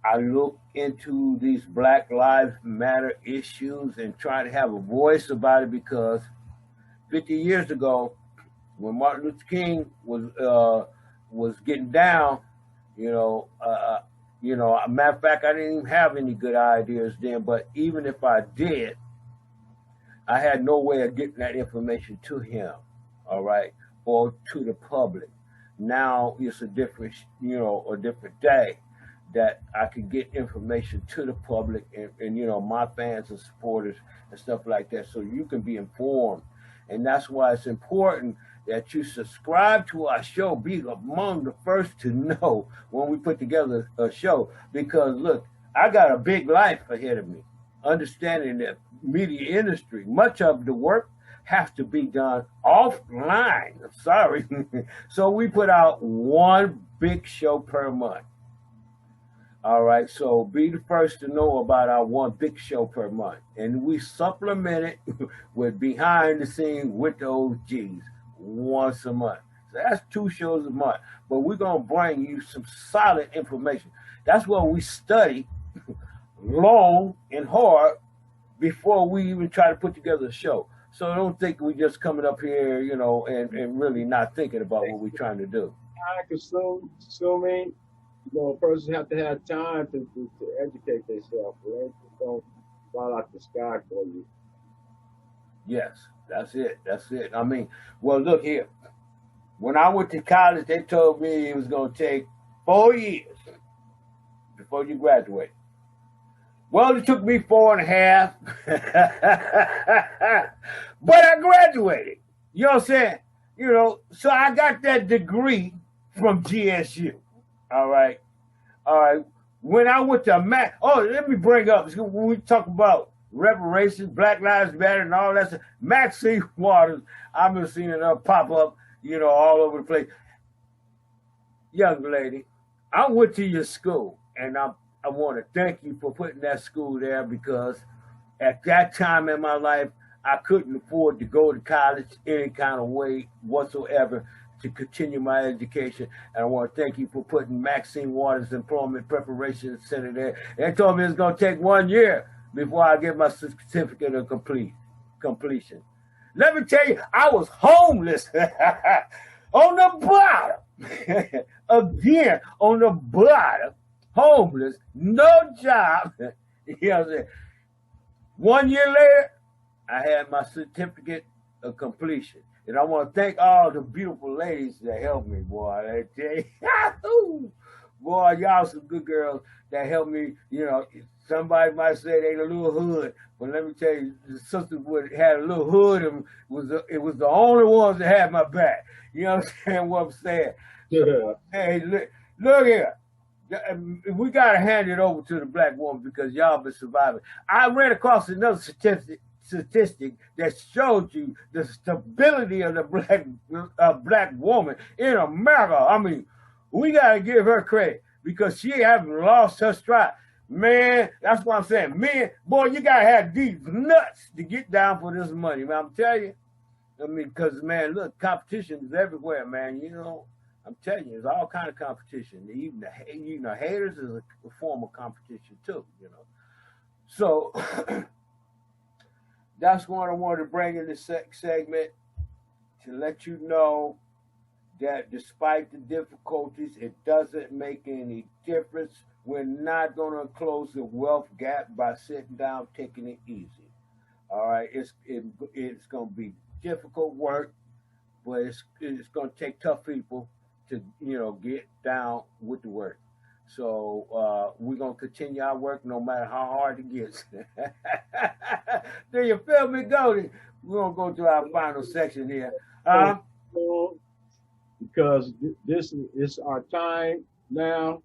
I look into these Black Lives Matter issues and try to have a voice about it, because 50 years ago, when Martin Luther King was getting down, matter of fact, I didn't even have any good ideas then, but even if I did, I had no way of getting that information to him, all right, or to the public. Now it's a different day that I can get information to the public and my fans and supporters and stuff like that, so you can be informed. And that's why it's important that you subscribe to our show, be among the first to know when we put together a show. Because look, I got a big life ahead of me, understanding that media industry, much of the work has to be done offline. I'm sorry. So we put out one big show per month. All right, so be the first to know about our one big show per month. And we supplement it with behind the scenes with the OGs once a month. So that's 2 shows a month. But we're going to bring you some solid information. That's what we study long and hard before we even try to put together a show. So I don't think we just coming up here, and really not thinking about what we're trying to do. Consuming. A person have to have time to educate themselves. They just don't fall out the sky for you. Yes, that's it. I mean, well, look here. When I went to college, they told me it was going to take 4 years before you graduate. Well, it took me 4.5, but I graduated. You know what I'm saying? So I got that degree from GSU. All right. When I went to let me bring up, when we talk about reparations, Black Lives Matter, and all that stuff, Maxine Waters, I've been seeing it pop up, all over the place. Young lady, I went to your school, and I want to thank you for putting that school there, because at that time in my life, I couldn't afford to go to college any kind of way whatsoever to continue my education. And I want to thank you for putting Maxine Waters Employment Preparation Center there. They told me it's going to take 1 year before I get my certificate of completion. Let me tell you, I was homeless on the bottom. Again, on the bottom, homeless, no job. You know what I'm saying? 1 year later, I had my certificate of completion. And I want to thank all the beautiful ladies that helped me, boy. I tell you, boy, y'all some good girls that helped me. Somebody might say they a little hood, but let me tell you, the sister had a little hood and it was the only ones that had my back. You know what I'm saying? Yeah. So, hey, look here. We got to hand it over to the black woman, because y'all been surviving. I ran across another statistic that showed you the stability of the black woman in America. I mean, we gotta give her credit because she haven't lost her stride. Man, that's what I'm saying. Man, boy, you gotta have these nuts to get down for this money, man. I'm telling you. I mean, because, man, look, competition is everywhere, man. You know, I'm telling you, there's all kind of competition. Even the haters is a form of competition too, you know. So that's what I wanted to bring in this segment to let you know that despite the difficulties, it doesn't make any difference. We're not going to close the wealth gap by sitting down, taking it easy. All right, it's going to be difficult work, but it's going to take tough people to get down with the work. So we're going to continue our work no matter how hard it gets. Do you feel me, Goldee? We're going to go to our final section here. Because this is our time now.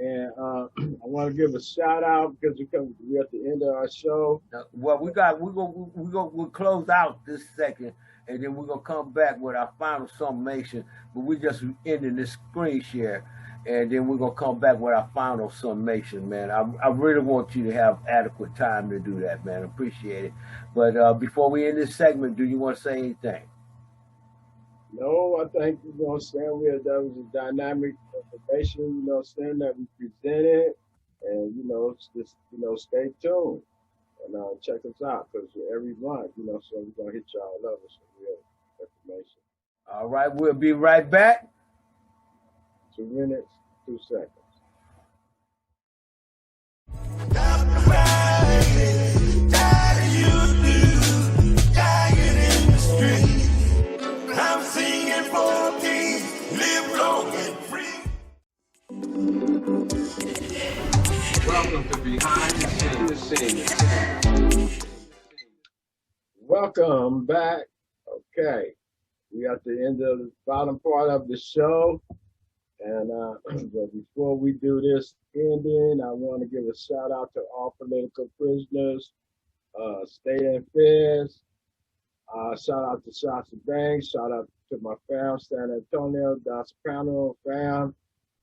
And I want to give a shout out because we're at the end of our show. Well, we'll close out this second, and then we're gonna come back with our final summation. But we just ending this screen share, and then we're gonna come back with our final summation, man. I really want you to have adequate time to do that, man. Appreciate it. But before we end this segment, do you want to say anything? No, I think that was a dynamic information, that we presented, and just stay tuned and check us out because every month, so we're gonna hit y'all up with some real information. All right, we'll be right back. 2 minutes, 2 seconds. I'm singing for peace, live long and free. Welcome to Behind the Scenes. Welcome back. Okay, we at the end of the bottom part of the show, and but before we do this ending, I want to give a shout out to all political prisoners, state and feds. Shout out to Shots of Banks. Shout out to my fam, San Antonio, Das Soprano fam,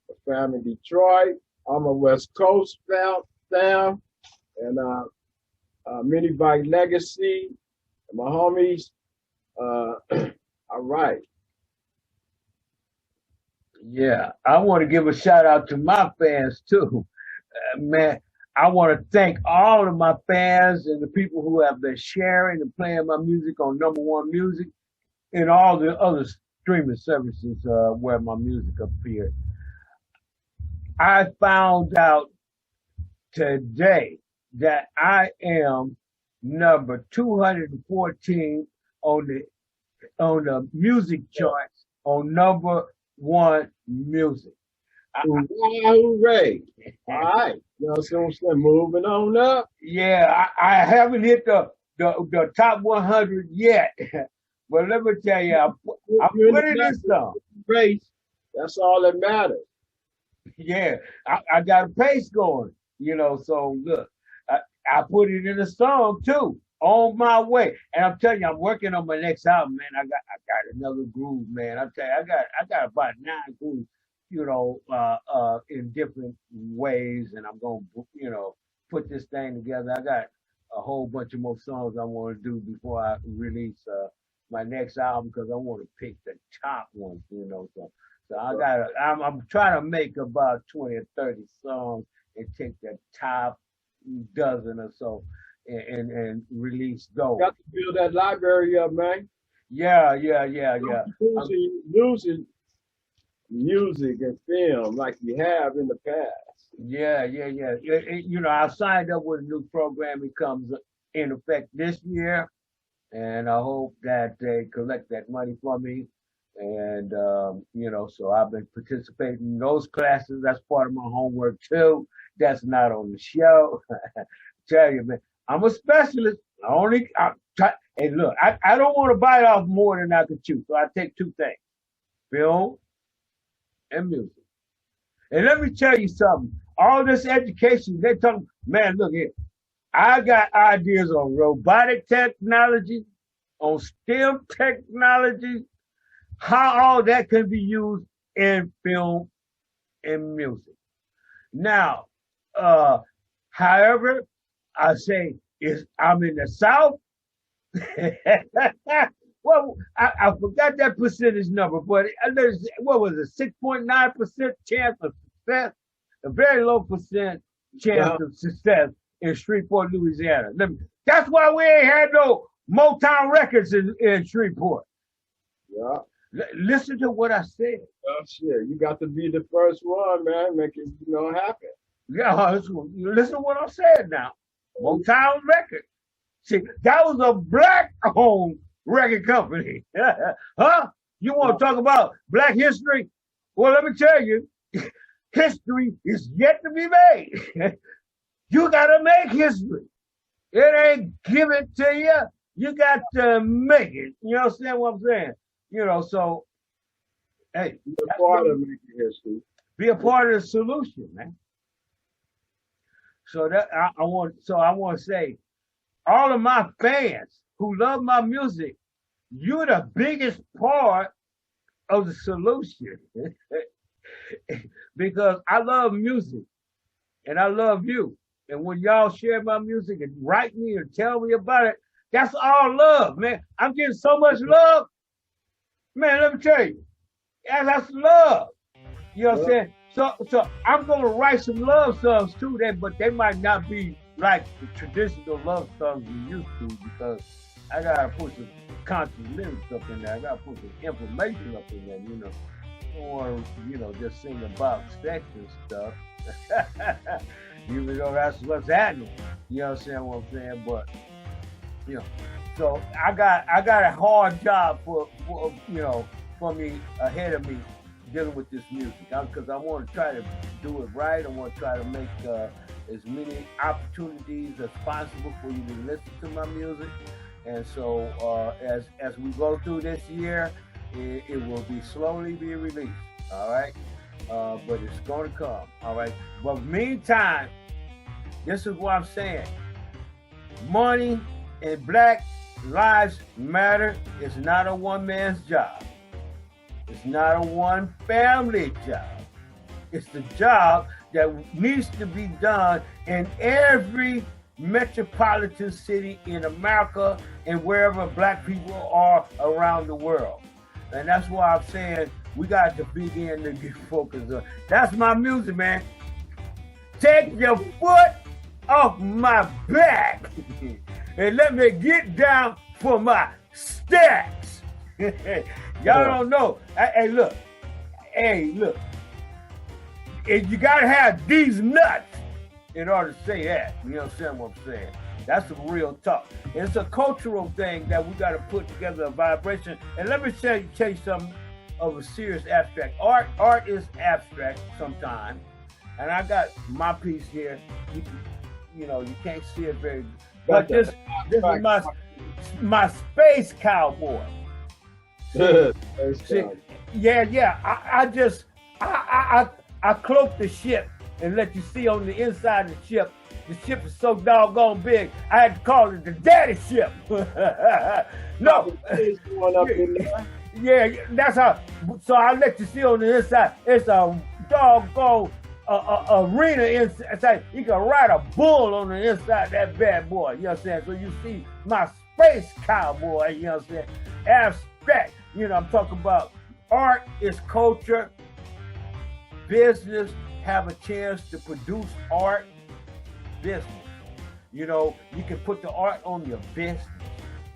the fam in Detroit. I'm a West Coast fam, and Mini Bike Legacy, and my homies. All right. Yeah, I want to give a shout out to my fans too, man. I want to thank all of my fans and the people who have been sharing and playing my music on #1 Music and all the other streaming services where my music appeared. I found out today that I am number 214 on the music charts on #1 Music. Hooray! All right, moving on up. Yeah, I haven't hit the top 100 yet, but let me tell you, I put it in some race. That's all that matters. Yeah, I got a pace going, So look, I put it in a song too, On My Way, and I'm telling you, I'm working on my next album, man. I got another groove, man. I'm telling you, I got about 9 grooves. In different ways, and I'm gonna, put this thing together. I got a whole bunch of more songs I want to do before I release my next album because I want to pick the top ones, So I'm trying to make about 20 or 30 songs and take the top dozen or so and release those. Got to build that library up, man. Yeah. Losing music and film like you have in the past. Yeah. I signed up with a new program. It comes in effect this year, and I hope that they collect that money for me. And so I've been participating in those classes. That's part of my homework too. That's not on the show. Tell you, man, I'm a specialist. Hey, look, I don't want to bite off more than I can chew, so I take 2 things: film and music. And let me tell you something. All this education, they talk, man, look here. I got ideas on robotic technology, on STEM technology, how all that can be used in film and music. Now, however, I say I'm in the South. Well, I forgot that percentage number, but there's, what was it, 6.9% chance of success, a very low percent chance of success in Shreveport, Louisiana. That's why we ain't had no Motown records in Shreveport. Yeah. Listen to what I said. Oh, shit. You got to be the first one, man. Make it, happen. Yeah, listen to what I said now. Motown Records. See, that was a black-owned record company. Huh? You want to talk about black history? Well, let me tell you, history is yet to be made. You got to make history. It ain't given to you. You got to make it. You understand what I'm saying? So, hey. Be a part of making history. Be a part of the solution, man. So that I want to say, all of my fans who love my music, you're the biggest part of the solution. Because I love music and I love you. And when y'all share my music and write me and tell me about it, that's all love, man. I'm getting so much love. Man, let me tell you, that's love. You know what I'm saying? So I'm gonna write some love songs too, but they might not be like the traditional love songs we used to, because I gotta put some conscious lyrics up in there. I gotta put some information up in there, I don't want to, just sing about sex and stuff. Even though that's what's happening. You understand what I'm saying? But so I got a hard job for me ahead of me dealing with this music, because I want to try to do it right. I want to try to make as many opportunities as possible for you to listen to my music. And so as we go through this year, it will be slowly be released. All right, but it's going to come. All right, but meantime, this is what I'm saying. Money and Black Lives Matter is not a one man's job. It's not a one family job. It's the job that needs to be done in every metropolitan city in America and wherever Black people are around the world. And that's why I'm saying we got to begin to get focused on. That's my music, man. Take your foot off my back and let me get down for my stacks. Y'all don't know. Hey, look. You gotta have these nuts in order to say that. You understand what I'm saying? That's some real talk. It's a cultural thing that we gotta put together, a vibration. And let me tell you something of a serious abstract. Art is abstract sometimes. And I got my piece here. You can't see it very good. But this is my space cowboy. See, I cloak the ship and let you see on the inside of the ship. The ship is so doggone big, I had to call it the daddy ship. No. Yeah, that's how. So I let you see on the inside. It's a doggone arena inside. You can ride a bull on the inside of that bad boy. You know what I'm saying? So you see my space cowboy. You know what I'm saying? Abstract. I'm talking about art is culture. Business have a chance to produce art. Business. You can put the art on your business.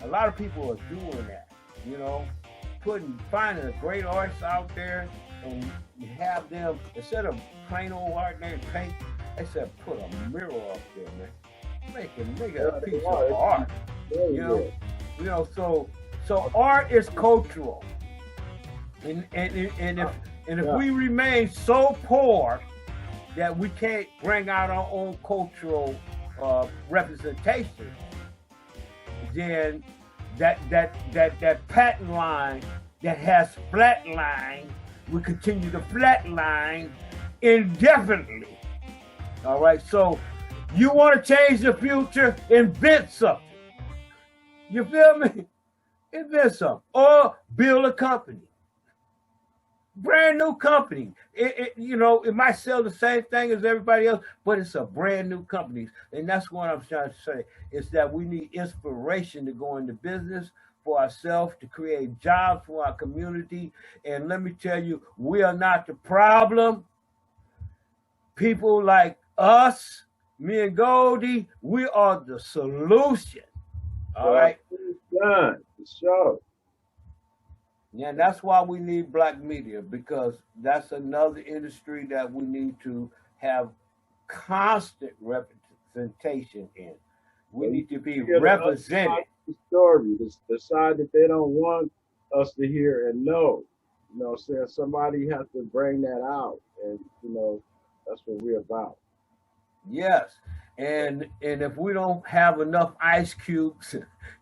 A lot of people are doing that. Finding a great artist out there and you have them, instead of plain old ordinary paint, they said put a mirror up there, man. Make a piece of art. So art is cultural. And if we remain so poor that we can't bring out our own cultural representation, then that patent line that has flatline will continue to flatline indefinitely. All right, so You want to change the future? Invent something. You feel me? Invent something. Or build a company. Brand new company. It might sell the same thing as everybody else, but it's a brand new company. And that's what I'm trying to say, is that we need inspiration to go into business for ourselves, to create jobs for our community. And let me tell you, we are not the problem. People like us, me and Goldee, we are the solution. All right. Done. For sure. Yeah, that's why we need black media, because that's another industry that we need to have constant representation in. We need to be represented. The story, the side that they don't want us to hear and know. You know what I'm saying? Somebody has to bring that out. And, that's what we're about. Yes. And if we don't have enough ice cubes,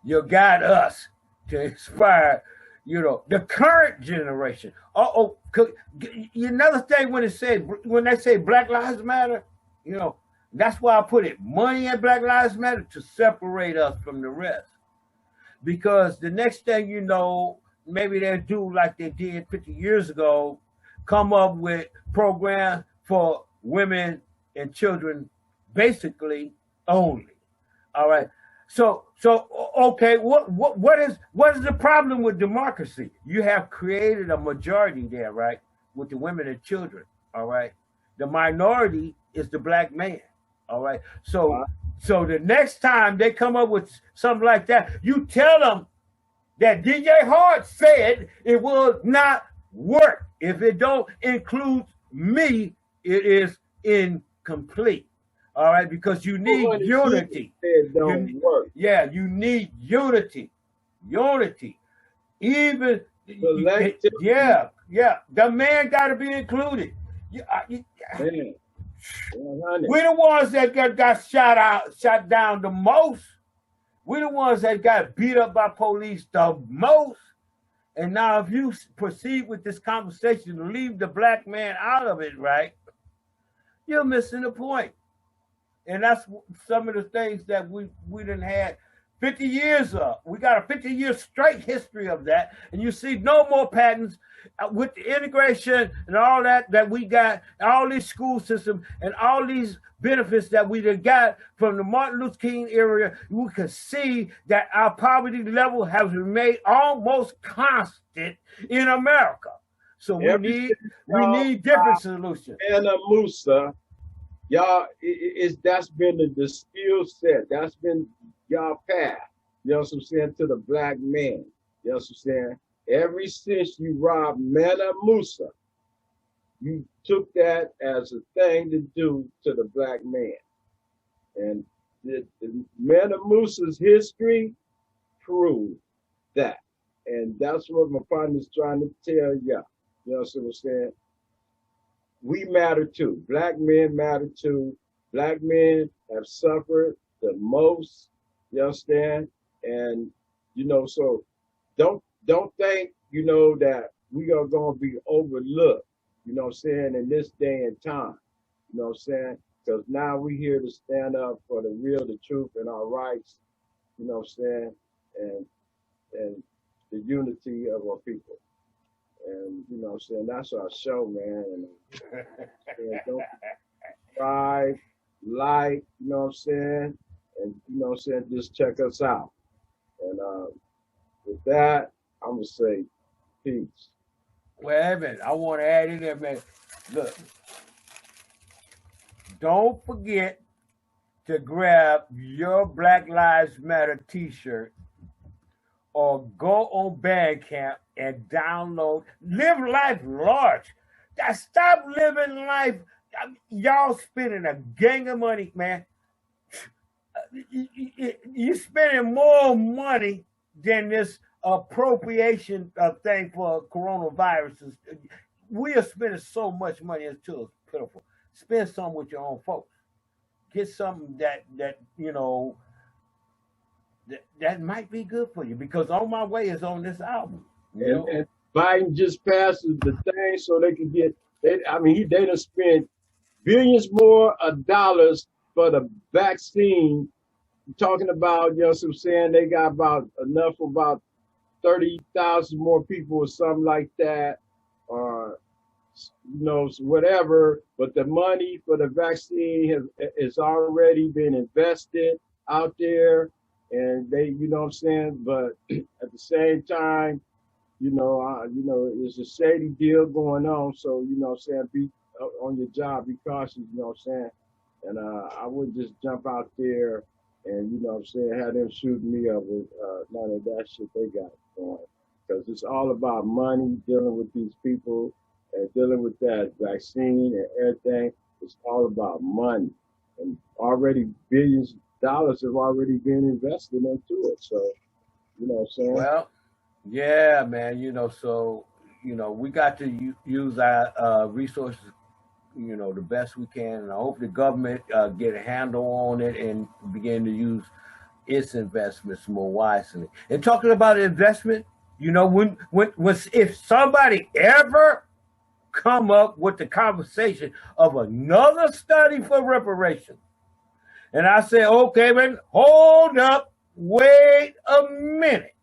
you got us to inspire, the current generation. Another thing when they say Black Lives Matter, that's why I put it, money at Black Lives Matter, to separate us from the rest. Because the next thing you know, maybe they'll do like they did 50 years ago, come up with programs for women and children basically only. All right. So okay, what is the problem with democracy? You have created a majority there, right? With the women and children. All right. The minority is the black man. All right. So the next time they come up with something like that, you tell them that DJ Hart said it will not work. If it don't include me, it is incomplete. All right, because you need unity. It don't work. Yeah, you need unity. Unity. Even yeah. The man got to be included. Man. We're the ones that got shot down the most. We're the ones that got beat up by police the most. And now if you proceed with this conversation to leave the black man out of it, right, you're missing the point. And that's some of the things that we done had 50 years of. We got a 50-year straight history of that. And you see no more patents with the integration and all that we got, all these school systems and all these benefits that we done got from the Martin Luther King era. We can see that our poverty level has remained almost constant in America. So we need different solutions. Mansa Musa, y'all, that's been the skill set. That's been y'all path. You know what I'm saying? To the black man. You know what I'm saying? Ever since you robbed Mansa Musa, you took that as a thing to do to the black man. And the Mansa Musa's history proved that. And that's what my partner's trying to tell y'all. You know what I'm saying? We matter too. Black men matter too. Black men have suffered the most. You understand? And so don't think that we are gonna be overlooked. You know what I'm saying? In this day and time. You know what I'm saying? Because now we're here to stand up for the real, the truth, and our rights. You know what I'm saying? And the unity of our people. And you know what I'm saying, that's our show, man. And don't subscribe, like, you know what I'm saying, and you know what I'm saying, just check us out. And with that, I'm gonna say peace. Well, Evan, I want to add in there, man. Look, don't forget to grab your Black Lives Matter t-shirt or go on Bandcamp and download. Live life large. Stop living life. Y'all spending a gang of money, man. You're spending more money than this appropriation thing for coronaviruses. We are spending so much money, it's too pitiful. Spend some with your own folks. Get something that that might be good for you, because On My Way is on this album. And Biden just passed the thing so they can get. They done spent billions more of dollars for the vaccine, talking about, you know what I'm saying, they got about enough for about 30,000 more people or something like that, or you know, whatever. But the money for the vaccine has already been invested out there, and they, you know what I'm saying. But at the same time, you know, it's a shady deal going on. So you know what I'm saying, be on your job, be cautious. You know what I'm saying. And I wouldn't just jump out there and, you know what I'm saying, have them shoot me up with none of that shit they got going. Because it's all about money, dealing with these people and dealing with that vaccine and everything. It's all about money. And already billions of dollars have already been invested into it. So, you know what I'm saying? Well, yeah, man. You know, so you know, we got to use our resources, you know, the best we can, and I hope the government get a handle on it and begin to use its investments more wisely. And talking about investment, you know, when if somebody ever come up with the conversation of another study for reparation, and I say, okay, man, hold up, wait a minute.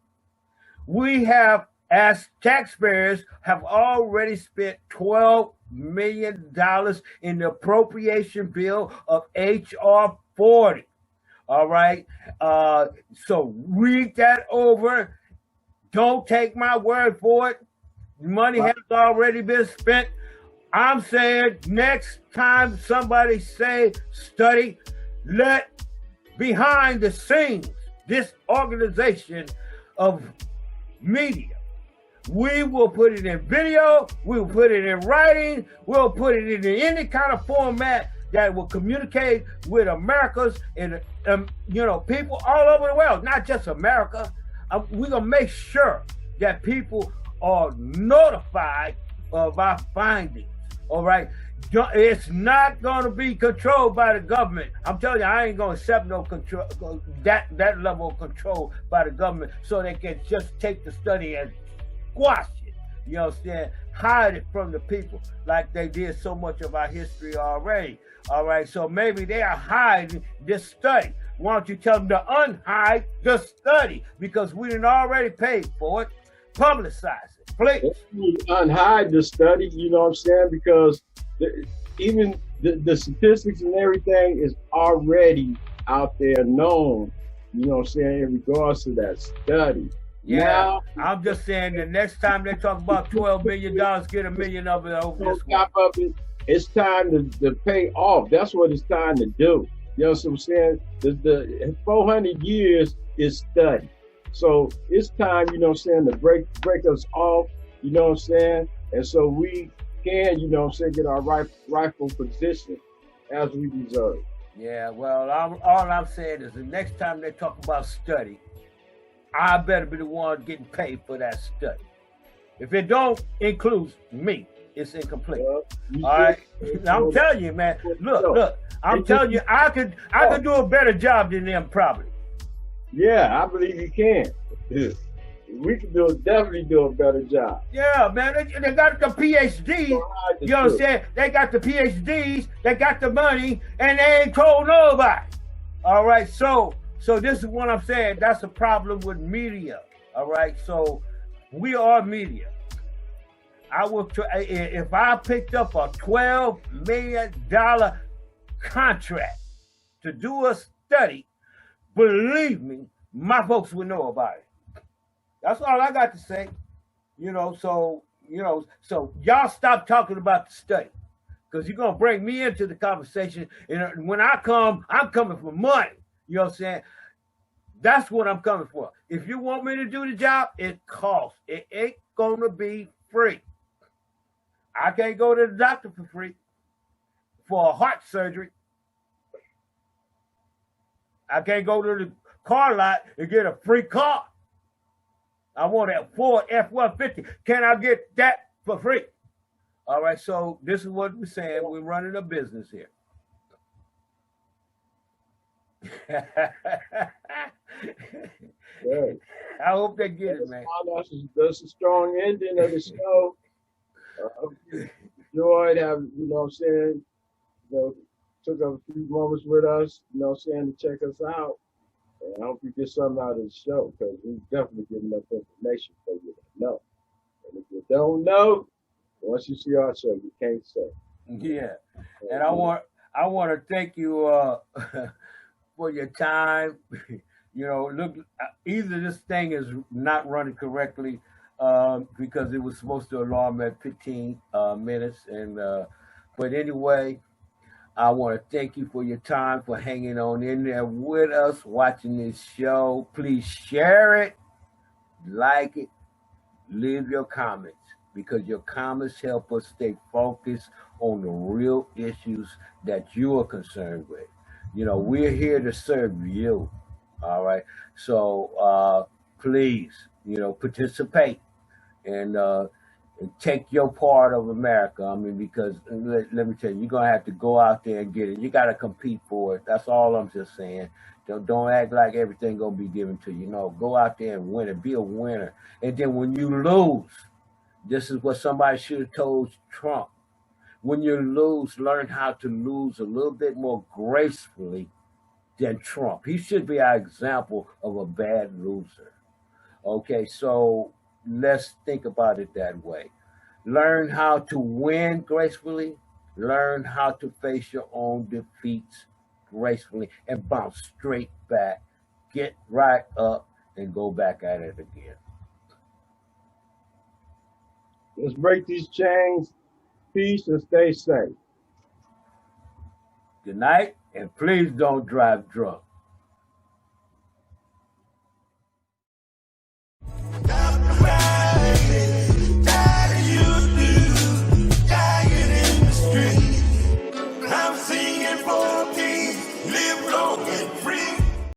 We have, as taxpayers, have already spent $12 million in the appropriation bill of H.R. 40. All right. So read that over. Don't take my word for it. The money has already been spent. I'm saying next time somebody say study, let behind the scenes this organization of media, we will put it in video, we'll put it in writing, we'll put it in any kind of format that will communicate with Americans and you know, people all over the world, not just America. We're gonna make sure that people are notified of our findings. All right, it's not gonna be controlled by the government. I'm telling you, I ain't gonna accept no control, that level of control by the government, so they can just take the study and squash it. You know what I'm saying? Hide it from the people like they did so much of our history already. All right, so maybe they are hiding this study. Why don't you tell them to unhide the study, because we didn't already pay for it. Publicize it, please. Unhide the study, you know what I'm saying? Because even the statistics and everything is already out there known, you know what I'm saying, in regards to that study. Yeah, now, I'm just saying the next time they talk about $12 million, get $1 million of it over this top of it. It's time to pay off. That's what it's time to do. You know what I'm saying? The 400 years is study. So it's time, you know what I'm saying, to break us off, you know what I'm saying? And so we can, you know what I'm saying, get our rightful position as we deserve. Yeah, well, all I'm saying is the next time they talk about study, I better be the one getting paid for that study. If it don't include me, it's incomplete. All right, I'm telling you, man. Look. I'm telling you, I could do a better job than them, probably. Yeah, I believe you can. We can definitely do a better job. Yeah, man. They got the PhDs. You know what I'm saying? They got the PhDs. They got the money, and they ain't told nobody. All right, so this is what I'm saying. That's a problem with media. All right, so we are media. I will try, if I picked up a $12 million contract to do a study, believe me, my folks would know about it. That's all I got to say. You know, so y'all stop talking about the study, because you're gonna bring me into the conversation. And when I come, I'm coming for money. You know what I'm saying? That's what I'm coming for. If you want me to do the job, it costs. It ain't gonna be free. I can't go to the doctor for free for a heart surgery. I can't go to the car lot and get a free car. I want a Ford F-150. Can I get that for free? All right, so this is what we're saying. We're running a business here. Yeah. I hope they get it, man. That's a strong ending of the show. Enjoyed having, you know what I'm saying, took up a few moments with us, saying, to check us out. And I hope you get something out of the show, because we definitely give enough information for you to know. And if you don't know, once you see our show, you can't say. Yeah. And I want to thank you for your time. Look, either this thing is not running correctly because it was supposed to alarm at 15 minutes, and but anyway, I want to thank you for your time, for hanging on in there with us, watching this show. Please share it, like it, leave your comments, because your comments help us stay focused on the real issues that you are concerned with. We're here to serve you. All right. So please, participate and take your part of America. I mean, because let me tell you, you're gonna have to go out there and get it. You got to compete for it. That's all I'm just saying. Don't act like everything gonna be given to you. No, go out there and win it. Be a winner. And then when you lose, this is what somebody should have told Trump. When you lose, learn how to lose a little bit more gracefully than Trump. He should be our example of a bad loser. Okay, so let's think about it that way. Learn how to win gracefully. Learn how to face your own defeats gracefully and bounce straight back. Get right up and go back at it again. Let's break these chains. Peace and stay safe. Good night, and please don't drive drunk.